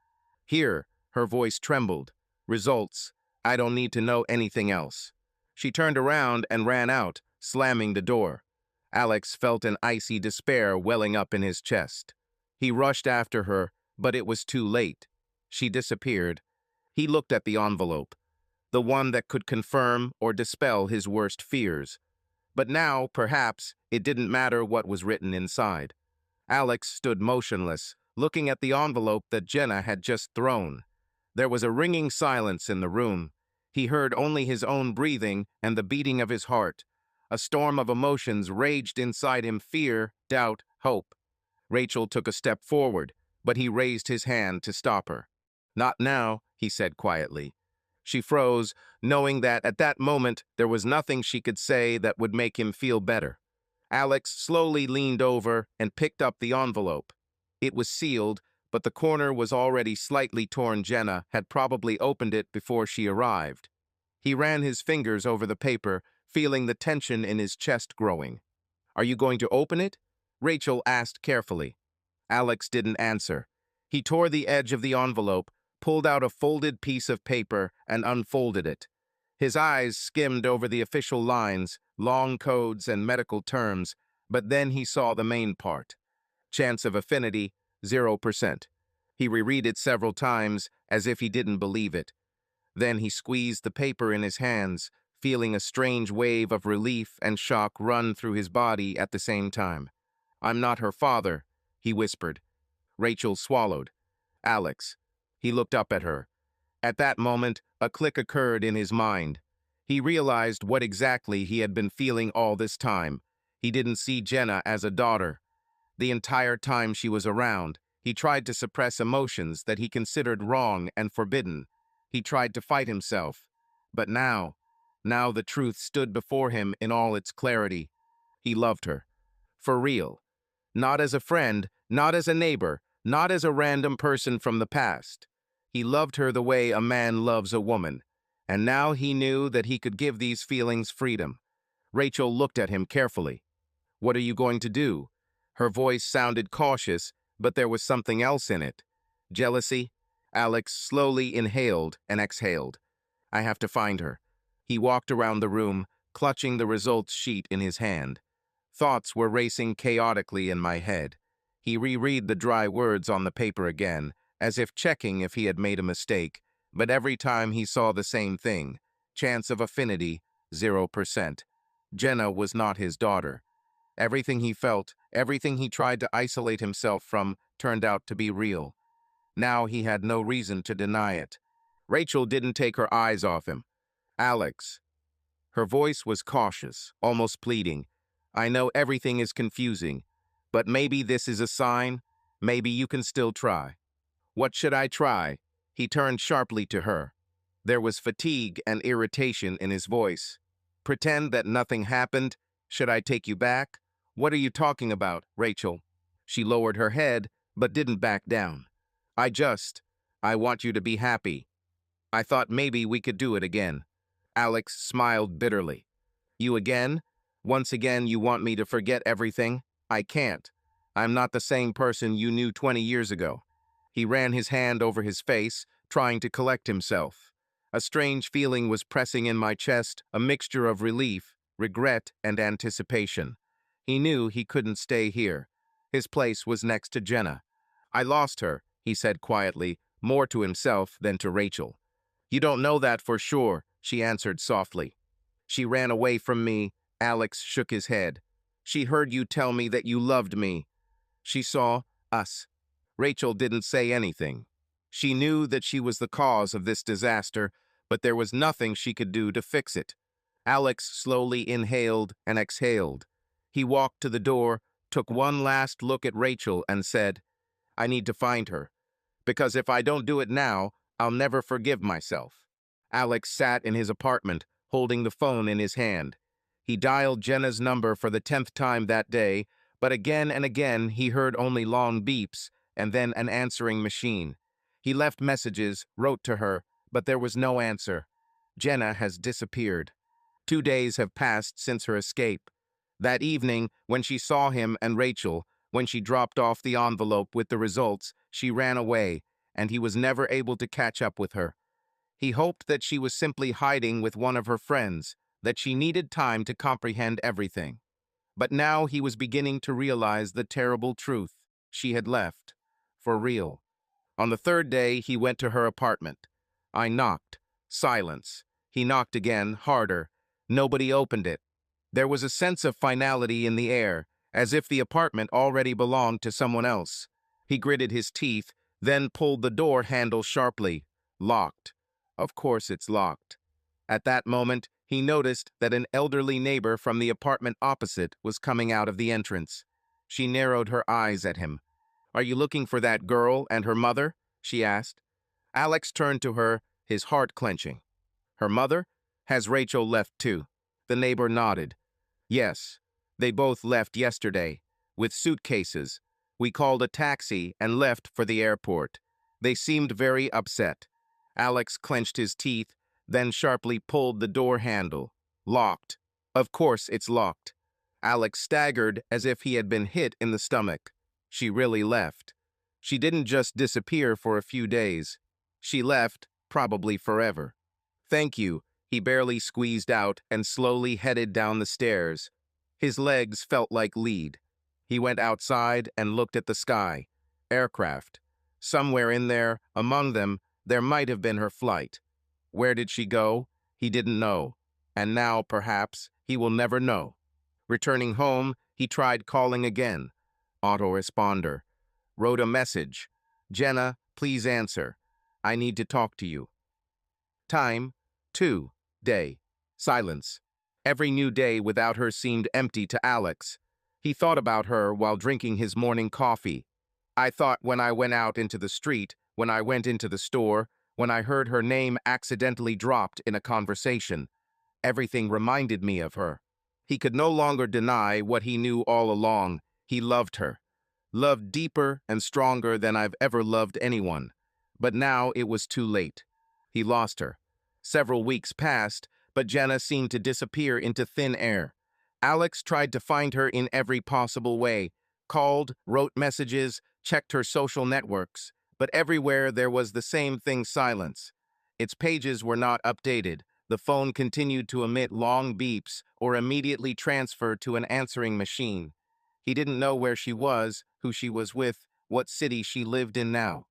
Here, her voice trembled. Results. I don't need to know anything else. She turned around and ran out, slamming the door. Alex felt an icy despair welling up in his chest. He rushed after her, but it was too late. She disappeared. He looked at the envelope, the one that could confirm or dispel his worst fears. But now, perhaps, it didn't matter what was written inside. Alex stood motionless, looking at the envelope that Jenna had just thrown. There was a ringing silence in the room. He heard only his own breathing and the beating of his heart. A storm of emotions raged inside him: fear, doubt, hope. Rachel took a step forward, but he raised his hand to stop her. Not now, he said quietly. She froze, knowing that at that moment there was nothing she could say that would make him feel better. Alex slowly leaned over and picked up the envelope. It was sealed, but the corner was already slightly torn. Jenna had probably opened it before she arrived. He ran his fingers over the paper, feeling the tension in his chest growing. Are you going to open it? Rachel asked carefully. Alex didn't answer. He tore the edge of the envelope, pulled out a folded piece of paper, and unfolded it. His eyes skimmed over the official lines, long codes and medical terms, but then he saw the main part. Chance of affinity, 0%. He reread it several times, as if he didn't believe it. Then he squeezed the paper in his hands, feeling a strange wave of relief and shock run through his body at the same time. I'm not her father, he whispered. Rachel swallowed. Alex. He looked up at her. At that moment, a click occurred in his mind. He realized what exactly he had been feeling all this time. He didn't see Jenna as a daughter. The entire time she was around, he tried to suppress emotions that he considered wrong and forbidden. He tried to fight himself. But now the truth stood before him in all its clarity. He loved her. For real. Not as a friend, not as a neighbor, not as a random person from the past. He loved her the way a man loves a woman. And now he knew that he could give these feelings freedom. Rachel looked at him carefully. What are you going to do? Her voice sounded cautious, but there was something else in it. Jealousy? Alex slowly inhaled and exhaled. I have to find her. He walked around the room, clutching the results sheet in his hand. Thoughts were racing chaotically in my head. He reread the dry words on the paper again, as if checking if he had made a mistake, but every time he saw the same thing. Chance of affinity, 0%. Jenna was not his daughter. Everything he felt, everything he tried to isolate himself from, turned out to be real. Now he had no reason to deny it. Rachel didn't take her eyes off him. Alex. Her voice was cautious, almost pleading. I know everything is confusing, but maybe this is a sign. Maybe you can still try. What should I try? He turned sharply to her. There was fatigue and irritation in his voice. Pretend that nothing happened? Should I take you back? What are you talking about, Rachel? She lowered her head, but didn't back down. I want you to be happy. I thought maybe we could do it again. Alex smiled bitterly. You again? Once again you want me to forget everything? I can't. I'm not the same person you knew 20 years ago. He ran his hand over his face, trying to collect himself. A strange feeling was pressing in my chest, a mixture of relief, regret, and anticipation. He knew he couldn't stay here. His place was next to Jenna. I lost her, he said quietly, more to himself than to Rachel. You don't know that for sure, she answered softly. She ran away from me. Alex shook his head. She heard you tell me that you loved me. She saw us. Rachel didn't say anything. She knew that she was the cause of this disaster, but there was nothing she could do to fix it. Alex slowly inhaled and exhaled. He walked to the door, took one last look at Rachel, and said, "I need to find her, because if I don't do it now, I'll never forgive myself." Alex sat in his apartment, holding the phone in his hand. He dialed Jenna's number for the 10th time that day, but again and again he heard only long beeps and then an answering machine. He left messages, wrote to her, but there was no answer. Jenna has disappeared. 2 days have passed since her escape. That evening, when she saw him and Rachel, when she dropped off the envelope with the results, she ran away, and he was never able to catch up with her. He hoped that she was simply hiding with one of her friends, that she needed time to comprehend everything. But now he was beginning to realize the terrible truth. She had left. For real. On the third day, he went to her apartment. I knocked. Silence. He knocked again, harder. Nobody opened it. There was a sense of finality in the air, as if the apartment already belonged to someone else. He gritted his teeth, then pulled the door handle sharply. Locked. Of course it's locked. At that moment, he noticed that an elderly neighbor from the apartment opposite was coming out of the entrance. She narrowed her eyes at him. "Are you looking for that girl and her mother?" she asked. Alex turned to her, his heart clenching. "Her mother? Has Rachel left too?" The neighbor nodded. "Yes, they both left yesterday, with suitcases. We called a taxi and left for the airport. They seemed very upset." Alex clenched his teeth, then sharply pulled the door handle. Locked. Of course it's locked. Alex staggered as if he had been hit in the stomach. She really left. She didn't just disappear for a few days. She left, probably forever. "Thank you," he barely squeezed out and slowly headed down the stairs. His legs felt like lead. He went outside and looked at the sky. Aircraft. Somewhere in there, among them, there might have been her flight. Where did she go? He didn't know. And now, perhaps, he will never know. Returning home, he tried calling again. Autoresponder. Wrote a message. "Jenna, please answer. I need to talk to you." Time, 2. Day. Silence. Every new day without her seemed empty to Alex. He thought about her while drinking his morning coffee. "I thought when I went out into the street, when I went into the store, when I heard her name accidentally dropped in a conversation. Everything reminded me of her." He could no longer deny what he knew all along. He loved her. Loved deeper and stronger than I've ever loved anyone. But now it was too late. He lost her. Several weeks passed, but Jenna seemed to disappear into thin air. Alex tried to find her in every possible way. Called, wrote messages, checked her social networks. But everywhere there was the same thing: silence. Its pages were not updated. The phone continued to emit long beeps or immediately transfer to an answering machine. He didn't know where she was, who she was with, what city she lived in now.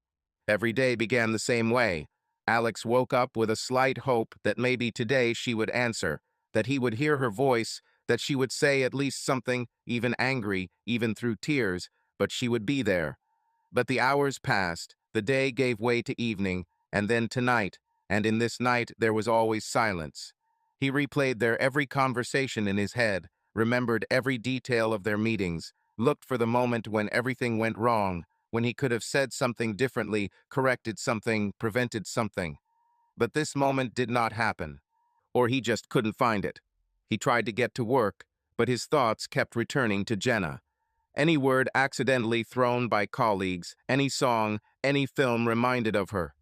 Every day began the same way. Alex woke up with a slight hope that maybe today she would answer, that he would hear her voice, that she would say at least something, even angry, even through tears, but she would be there. But the hours passed, the day gave way to evening, and then to night, and in this night there was always silence. He replayed their every conversation in his head, remembered every detail of their meetings, looked for the moment when everything went wrong, when he could have said something differently, corrected something, prevented something. But this moment did not happen, or he just couldn't find it. He tried to get to work, but his thoughts kept returning to Jenna. Any word accidentally thrown by colleagues, any song, any film reminded of her.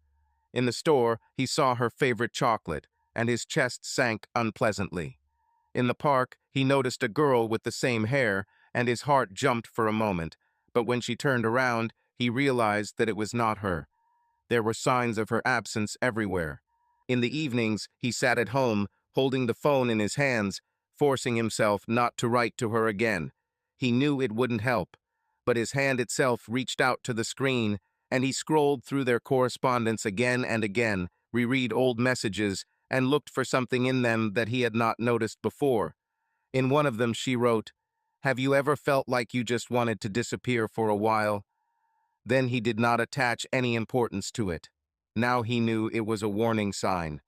In the store, he saw her favorite chocolate, and his chest sank unpleasantly. In the park, he noticed a girl with the same hair, and his heart jumped for a moment, but when she turned around, he realized that it was not her. There were signs of her absence everywhere. In the evenings, he sat at home, holding the phone in his hands, forcing himself not to write to her again. He knew it wouldn't help, but his hand itself reached out to the screen, and he scrolled through their correspondence again and again, reread old messages, and looked for something in them that he had not noticed before. In one of them she wrote, "Have you ever felt like you just wanted to disappear for a while?" Then he did not attach any importance to it. Now he knew it was a warning sign.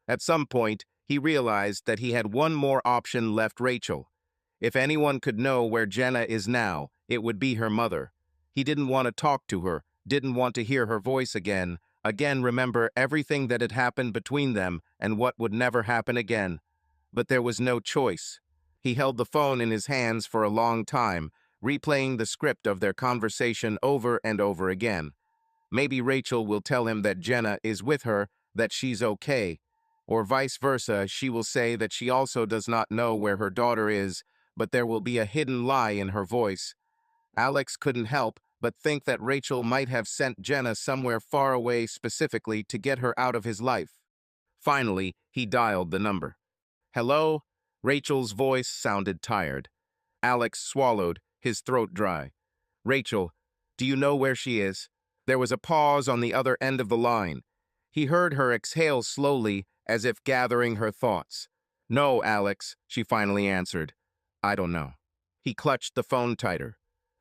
At some point, he realized that he had one more option left: Rachel. If anyone could know where Jenna is now, it would be her mother. He didn't want to talk to her, didn't want to hear her voice again, remember everything that had happened between them and what would never happen again. But there was no choice. He held the phone in his hands for a long time, replaying the script of their conversation over and over again. Maybe Rachel will tell him that Jenna is with her, that she's okay. Or vice versa, she will say that she also does not know where her daughter is, but there will be a hidden lie in her voice. Alex couldn't help but think that Rachel might have sent Jenna somewhere far away specifically to get her out of his life. Finally, he dialed the number. "Hello?" Rachel's voice sounded tired. Alex swallowed, his throat dry. "Rachel, do you know where she is?" There was a pause on the other end of the line. He heard her exhale slowly, as if gathering her thoughts. "No, Alex," she finally answered. "I don't know." He clutched the phone tighter.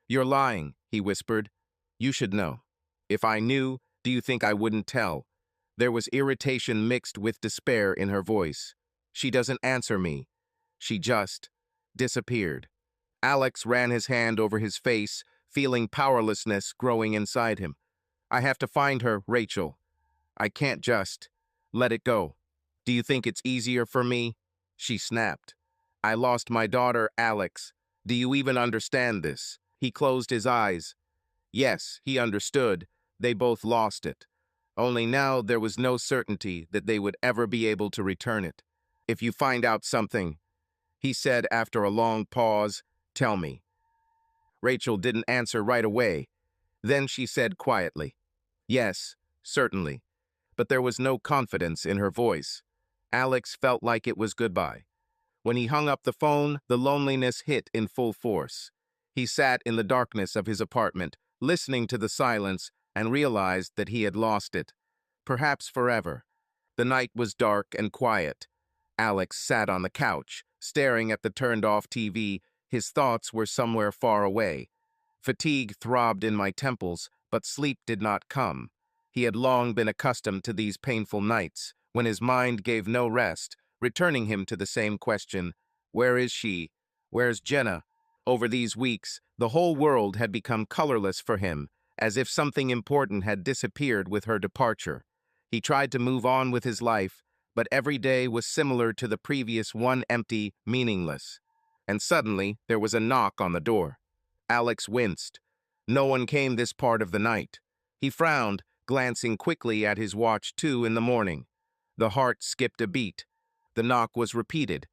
"You're lying," he whispered. "You should know." "If I knew, do you think I wouldn't tell?" There was irritation mixed with despair in her voice. "She doesn't answer me. She just disappeared." Alex ran his hand over his face, feeling powerlessness growing inside him. "I have to find her, Rachel. I can't just let it go." "Do you think it's easier for me?" She snapped. "I lost my daughter, Alex. Do you even understand this?" He closed his eyes. Yes, he understood. They both lost it. Only now there was no certainty that they would ever be able to return it. "If you find out something," he said after a long pause, "tell me." Rachel didn't answer right away. Then she said quietly, "Yes, certainly." But there was no confidence in her voice. Alex felt like it was goodbye. When he hung up the phone, the loneliness hit in full force. He sat in the darkness of his apartment, listening to the silence, and realized that he had lost it. Perhaps forever. The night was dark and quiet. Alex sat on the couch, staring at the turned-off TV. His thoughts were somewhere far away. Fatigue throbbed in my temples, but sleep did not come. He had long been accustomed to these painful nights, when his mind gave no rest, returning him to the same question: where is she? Where's Jenna? Over these weeks, the whole world had become colorless for him, as if something important had disappeared with her departure. He tried to move on with his life, but every day was similar to the previous one: empty, meaningless. And suddenly, there was a knock on the door. Alex winced. No one came this part of the night. He frowned, glancing quickly at his watch. 2 in the morning. The heart skipped a beat. The knock was repeated,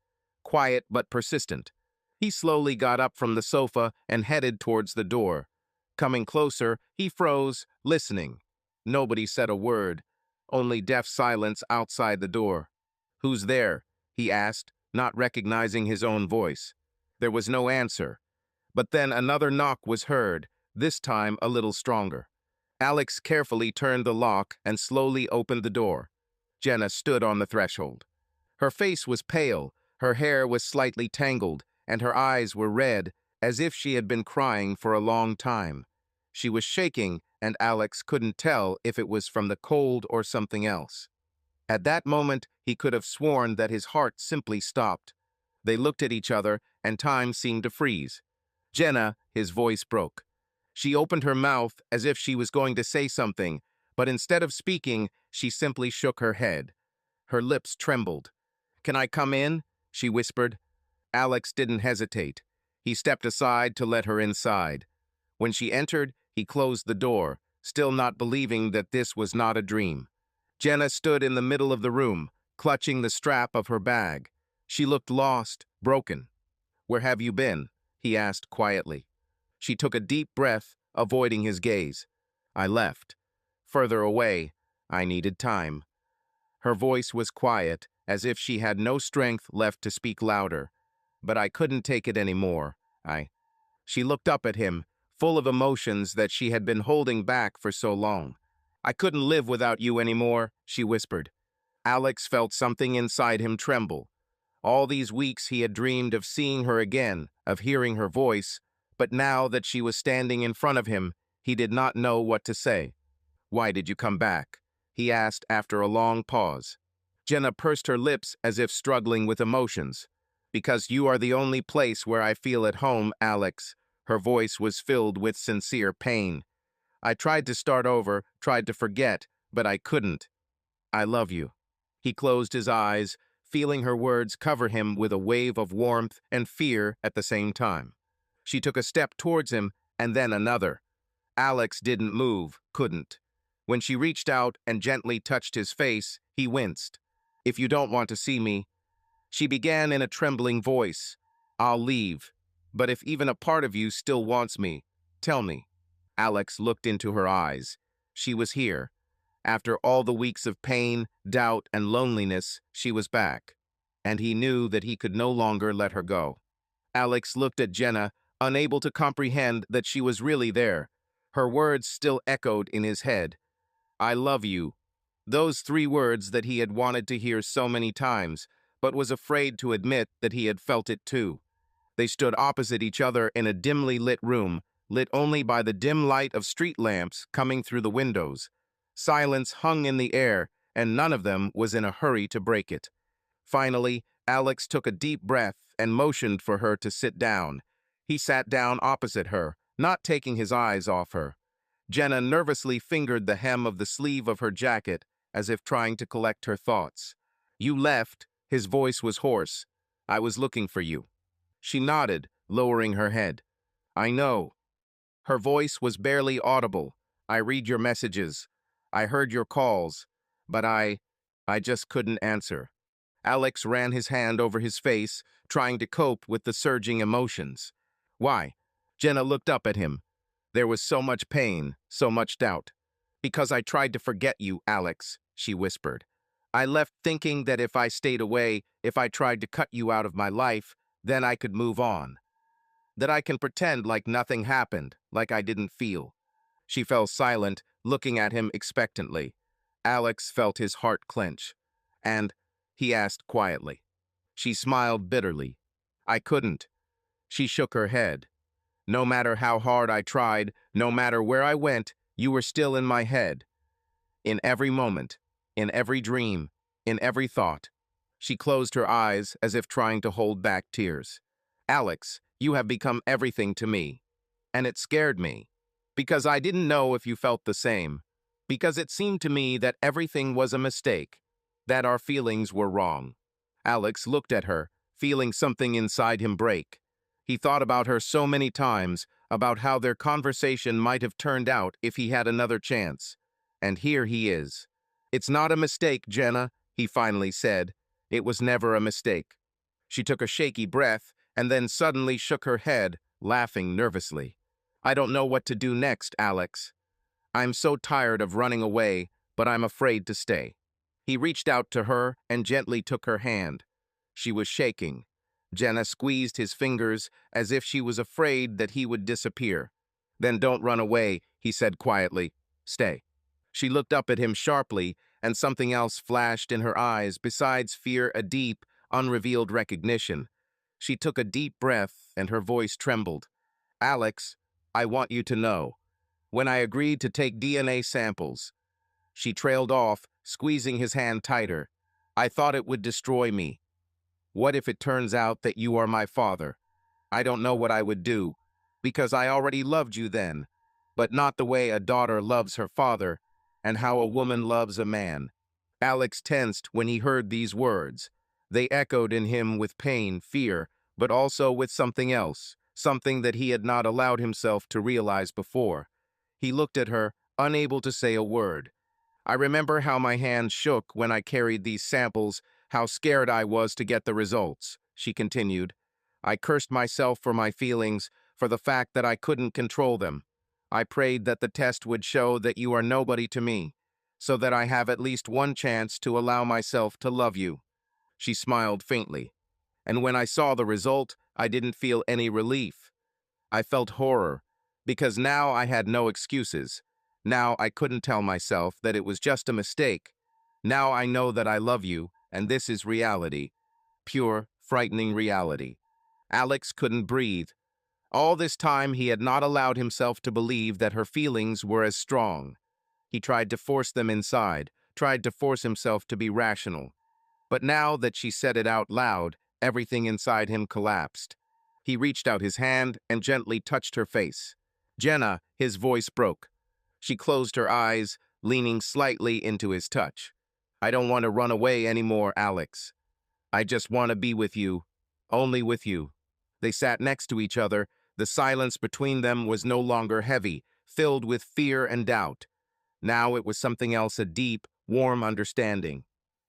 quiet but persistent. He slowly got up from the sofa and headed towards the door. Coming closer, he froze, listening. Nobody said a word, only deaf silence outside the door. "Who's there?" he asked, not recognizing his own voice. There was no answer. But then another knock was heard, this time a little stronger. Alex carefully turned the lock and slowly opened the door. Jenna stood on the threshold. Her face was pale, her hair was slightly tangled, and her eyes were red, as if she had been crying for a long time. She was shaking, and Alex couldn't tell if it was from the cold or something else. At that moment, he could have sworn that his heart simply stopped. They looked at each other, and time seemed to freeze. "Jenna," his voice broke. She opened her mouth as if she was going to say something, but instead of speaking, she simply shook her head. Her lips trembled. "Can I come in?" she whispered. Alex didn't hesitate. He stepped aside to let her inside. When she entered, he closed the door, still not believing that this was not a dream. Jenna stood in the middle of the room, clutching the strap of her bag. She looked lost, broken. "Where have you been?" he asked quietly. She took a deep breath, avoiding his gaze. "I left. Further away. I needed time." Her voice was quiet, as if she had no strength left to speak louder. "But I couldn't take it anymore. She looked up at him, full of emotions that she had been holding back for so long. "I couldn't live without you anymore," she whispered. Alex felt something inside him tremble. All these weeks he had dreamed of seeing her again, of hearing her voice, but now that she was standing in front of him, He did not know what to say. "Why did you come back?" he asked after a long pause. Jenna pursed her lips as if struggling with emotions. "Because you are the only place where I feel at home, Alex." Her voice was filled with sincere pain. "I tried to start over, tried to forget, but I couldn't. I love you." He closed his eyes, feeling her words cover him with a wave of warmth and fear at the same time. She took a step towards him, and then another. Alex didn't move, couldn't. When she reached out and gently touched his face, he winced. "If you don't want to see me," she began in a trembling voice, "I'll leave. But if even a part of you still wants me, tell me." Alex looked into her eyes. She was here. After all the weeks of pain, doubt, and loneliness, she was back. And he knew that he could no longer let her go. Alex looked at Jenna, unable to comprehend that she was really there. Her words still echoed in his head. "I love you." Those 3 words that he had wanted to hear so many times, but was afraid to admit that he had felt it too. They stood opposite each other in a dimly lit room, lit only by the dim light of street lamps coming through the windows. Silence hung in the air, and none of them was in a hurry to break it. Finally, Alex took a deep breath and motioned for her to sit down. He sat down opposite her, not taking his eyes off her. Jenna nervously fingered the hem of the sleeve of her jacket, as if trying to collect her thoughts. "You left," his voice was hoarse. "I was looking for you." She nodded, lowering her head. "I know." Her voice was barely audible. "I read your messages. I heard your calls. But I just couldn't answer." Alex ran his hand over his face, trying to cope with the surging emotions. "Why?" Jenna looked up at him. There was so much pain, so much doubt. "Because I tried to forget you, Alex," she whispered. "I left thinking that if I stayed away, if I tried to cut you out of my life, then I could move on. That I can pretend like nothing happened, like I didn't feel." She fell silent, looking at him expectantly. Alex felt his heart clench. "And?" he asked quietly. She smiled bitterly. "I couldn't." She shook her head. "No matter how hard I tried, no matter where I went, you were still in my head. In every moment, in every dream, in every thought." She closed her eyes as if trying to hold back tears. "Alex, you have become everything to me. And it scared me. Because I didn't know if you felt the same. Because it seemed to me that everything was a mistake. That our feelings were wrong." Alex looked at her, feeling something inside him break. He thought about her so many times, about how their conversation might have turned out if he had another chance. And here he is. "It's not a mistake, Jenna," he finally said. "It was never a mistake." She took a shaky breath and then suddenly shook her head, laughing nervously. "I don't know what to do next, Alex. I'm so tired of running away, but I'm afraid to stay." He reached out to her and gently took her hand. She was shaking. Jenna squeezed his fingers as if she was afraid that he would disappear. "Then don't run away," he said quietly. "Stay." She looked up at him sharply, and something else flashed in her eyes, besides fear, a deep, unrevealed recognition. She took a deep breath, and her voice trembled. "Alex, I want you to know. When I agreed to take DNA samples," she trailed off, squeezing his hand tighter, "I thought it would destroy me. What if it turns out that you are my father? I don't know what I would do, because I already loved you then, but not the way a daughter loves her father, and how a woman loves a man." Alex tensed when he heard these words. They echoed in him with pain, fear, but also with something else, something that he had not allowed himself to realize before. He looked at her, unable to say a word. "I remember how my hand shook when I carried these samples, how scared I was to get the results," she continued. "I cursed myself for my feelings, for the fact that I couldn't control them. I prayed that the test would show that you are nobody to me, so that I have at least one chance to allow myself to love you." She smiled faintly. "And when I saw the result, I didn't feel any relief. I felt horror, because now I had no excuses. Now I couldn't tell myself that it was just a mistake. Now I know that I love you, and this is reality. Pure, frightening reality." Alex couldn't breathe. All this time, he had not allowed himself to believe that her feelings were as strong. He tried to force them inside, tried to force himself to be rational. But now that she said it out loud, everything inside him collapsed. He reached out his hand and gently touched her face. "Jenna," his voice broke. She closed her eyes, leaning slightly into his touch. "I don't want to run away anymore, Alex. I just want to be with you, only with you." They sat next to each other. The silence between them was no longer heavy, filled with fear and doubt. Now it was something else, a deep, warm understanding.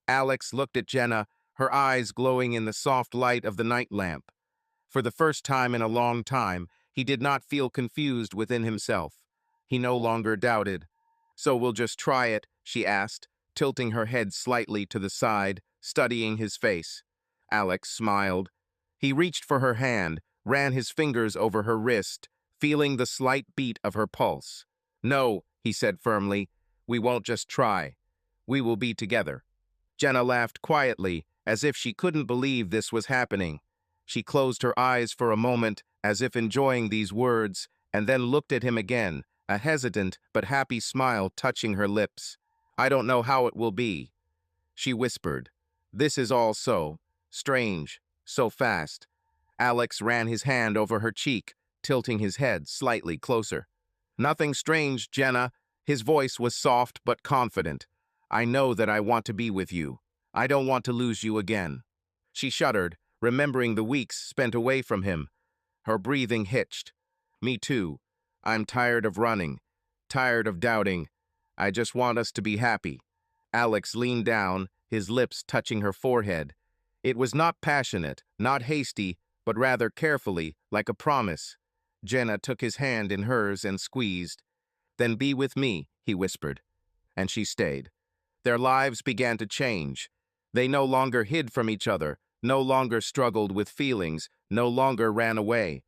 Alex looked at Jenna, her eyes glowing in the soft light of the night lamp. For the first time in a long time, he did not feel confused within himself. He no longer doubted. "So we'll just try it," she asked, tilting her head slightly to the side, studying his face. Alex smiled. He reached for her hand, ran his fingers over her wrist, feeling the slight beat of her pulse. "No," he said firmly, "we won't just try. We will be together." Jenna laughed quietly, as if she couldn't believe this was happening. She closed her eyes for a moment, as if enjoying these words, and then looked at him again, a hesitant but happy smile touching her lips. "I don't know how it will be," she whispered. "This is all so strange, so fast." Alex ran his hand over her cheek, tilting his head slightly closer. "Nothing strange, Jenna." His voice was soft but confident. "I know that I want to be with you. I don't want to lose you again." She shuddered, remembering the weeks spent away from him. Her breathing hitched. "Me too. I'm tired of running, tired of doubting. I just want us to be happy." Alex leaned down, his lips touching her forehead. It was not passionate, not hasty, but rather carefully, like a promise. Jenna took his hand in hers and squeezed. "Then be with me," he whispered. And she stayed. Their lives began to change. They no longer hid from each other, no longer struggled with feelings, no longer ran away.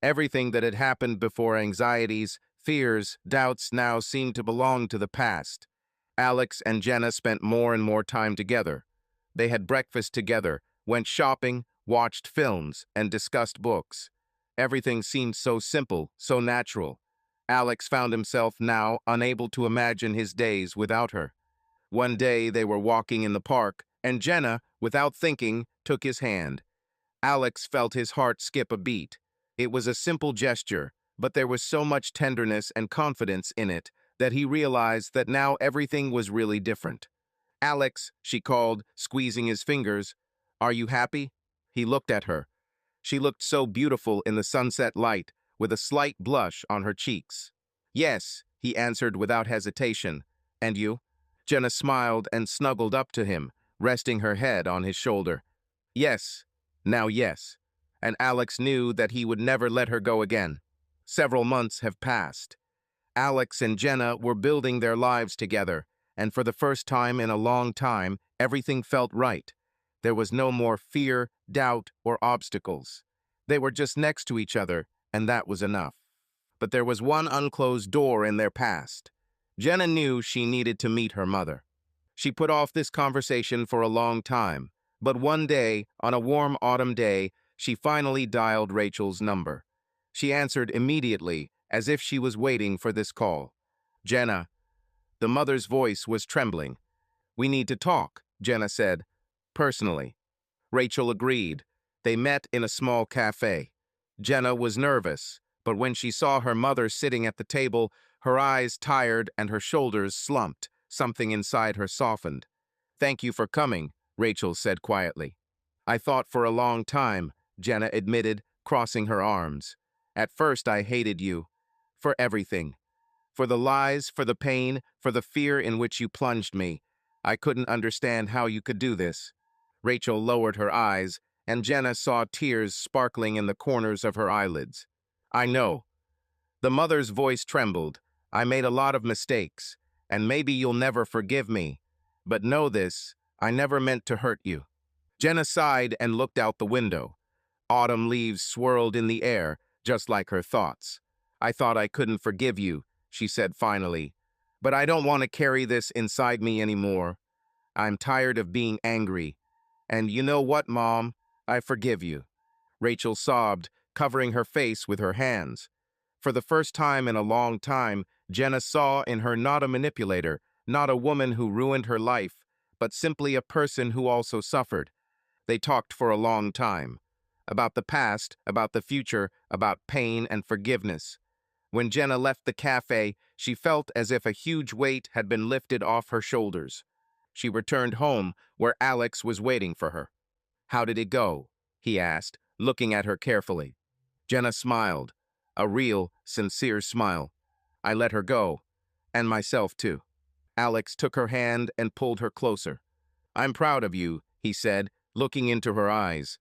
Everything that had happened before, anxieties, fears, doubts, now seemed to belong to the past. Alex and Jenna spent more and more time together. They had breakfast together, went shopping, watched films, and discussed books. Everything seemed so simple, so natural. Alex found himself now unable to imagine his days without her. One day they were walking in the park, and Jenna, without thinking, took his hand. Alex felt his heart skip a beat. It was a simple gesture, but there was so much tenderness and confidence in it that he realized that now everything was really different. "Alex," she called, squeezing his fingers. "Are you happy?" He looked at her. She looked so beautiful in the sunset light, with a slight blush on her cheeks. "Yes," he answered without hesitation. "And you?" Jenna smiled and snuggled up to him, resting her head on his shoulder. "Yes, now yes." And Alex knew that he would never let her go again. Several months have passed. Alex and Jenna were building their lives together, and for the first time in a long time, everything felt right. There was no more fear, doubt, or obstacles. They were just next to each other, and that was enough. But there was one unclosed door in their past. Jenna knew she needed to meet her mother. She put off this conversation for a long time, but one day, on a warm autumn day, she finally dialed Rachel's number. She answered immediately, as if she was waiting for this call. "Jenna." The mother's voice was trembling. "We need to talk," Jenna said. "Personally." Rachel agreed. They met in a small cafe. Jenna was nervous, but when she saw her mother sitting at the table, her eyes tired and her shoulders slumped, something inside her softened. "Thank you for coming," Rachel said quietly. "I thought for a long time," Jenna admitted, crossing her arms. "At first I hated you. For everything. For the lies, for the pain, for the fear in which you plunged me. I couldn't understand how you could do this." Rachel lowered her eyes, and Jenna saw tears sparkling in the corners of her eyelids. "I know." The mother's voice trembled. "I made a lot of mistakes, and maybe you'll never forgive me. But know this, I never meant to hurt you." Jenna sighed and looked out the window. Autumn leaves swirled in the air, just like her thoughts. "I thought I couldn't forgive you," she said finally. "But I don't want to carry this inside me anymore. I'm tired of being angry. And you know what, Mom? I forgive you." Rachel sobbed, covering her face with her hands. For the first time in a long time, Jenna saw in her not a manipulator, not a woman who ruined her life, but simply a person who also suffered. They talked for a long time. About the past, about the future, about pain and forgiveness. When Jenna left the cafe, she felt as if a huge weight had been lifted off her shoulders. She returned home, where Alex was waiting for her. "How did it go?" he asked, looking at her carefully. Jenna smiled, a real, sincere smile. "I let her go, and myself too." Alex took her hand and pulled her closer. "I'm proud of you," he said, looking into her eyes.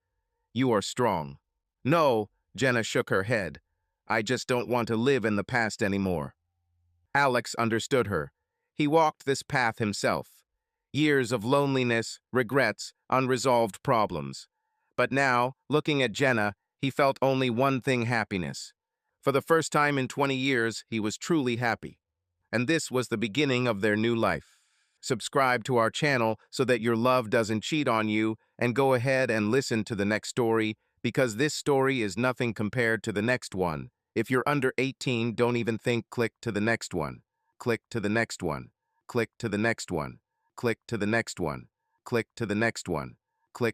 "You are strong." "No," Jenna shook her head. "I just don't want to live in the past anymore." Alex understood her. He walked this path himself. Years of loneliness, regrets, unresolved problems. But now, looking at Jenna, he felt only one thing: happiness. For the first time in 20 years, he was truly happy. And this was the beginning of their new life. Subscribe to our channel so that your love doesn't cheat on you, and go ahead and listen to the next story, because this story is nothing compared to the next one. If you're under 18, don't even think. Click to the next one. Click to the next one. Click to the next one. Click to the next one. Click to the next one.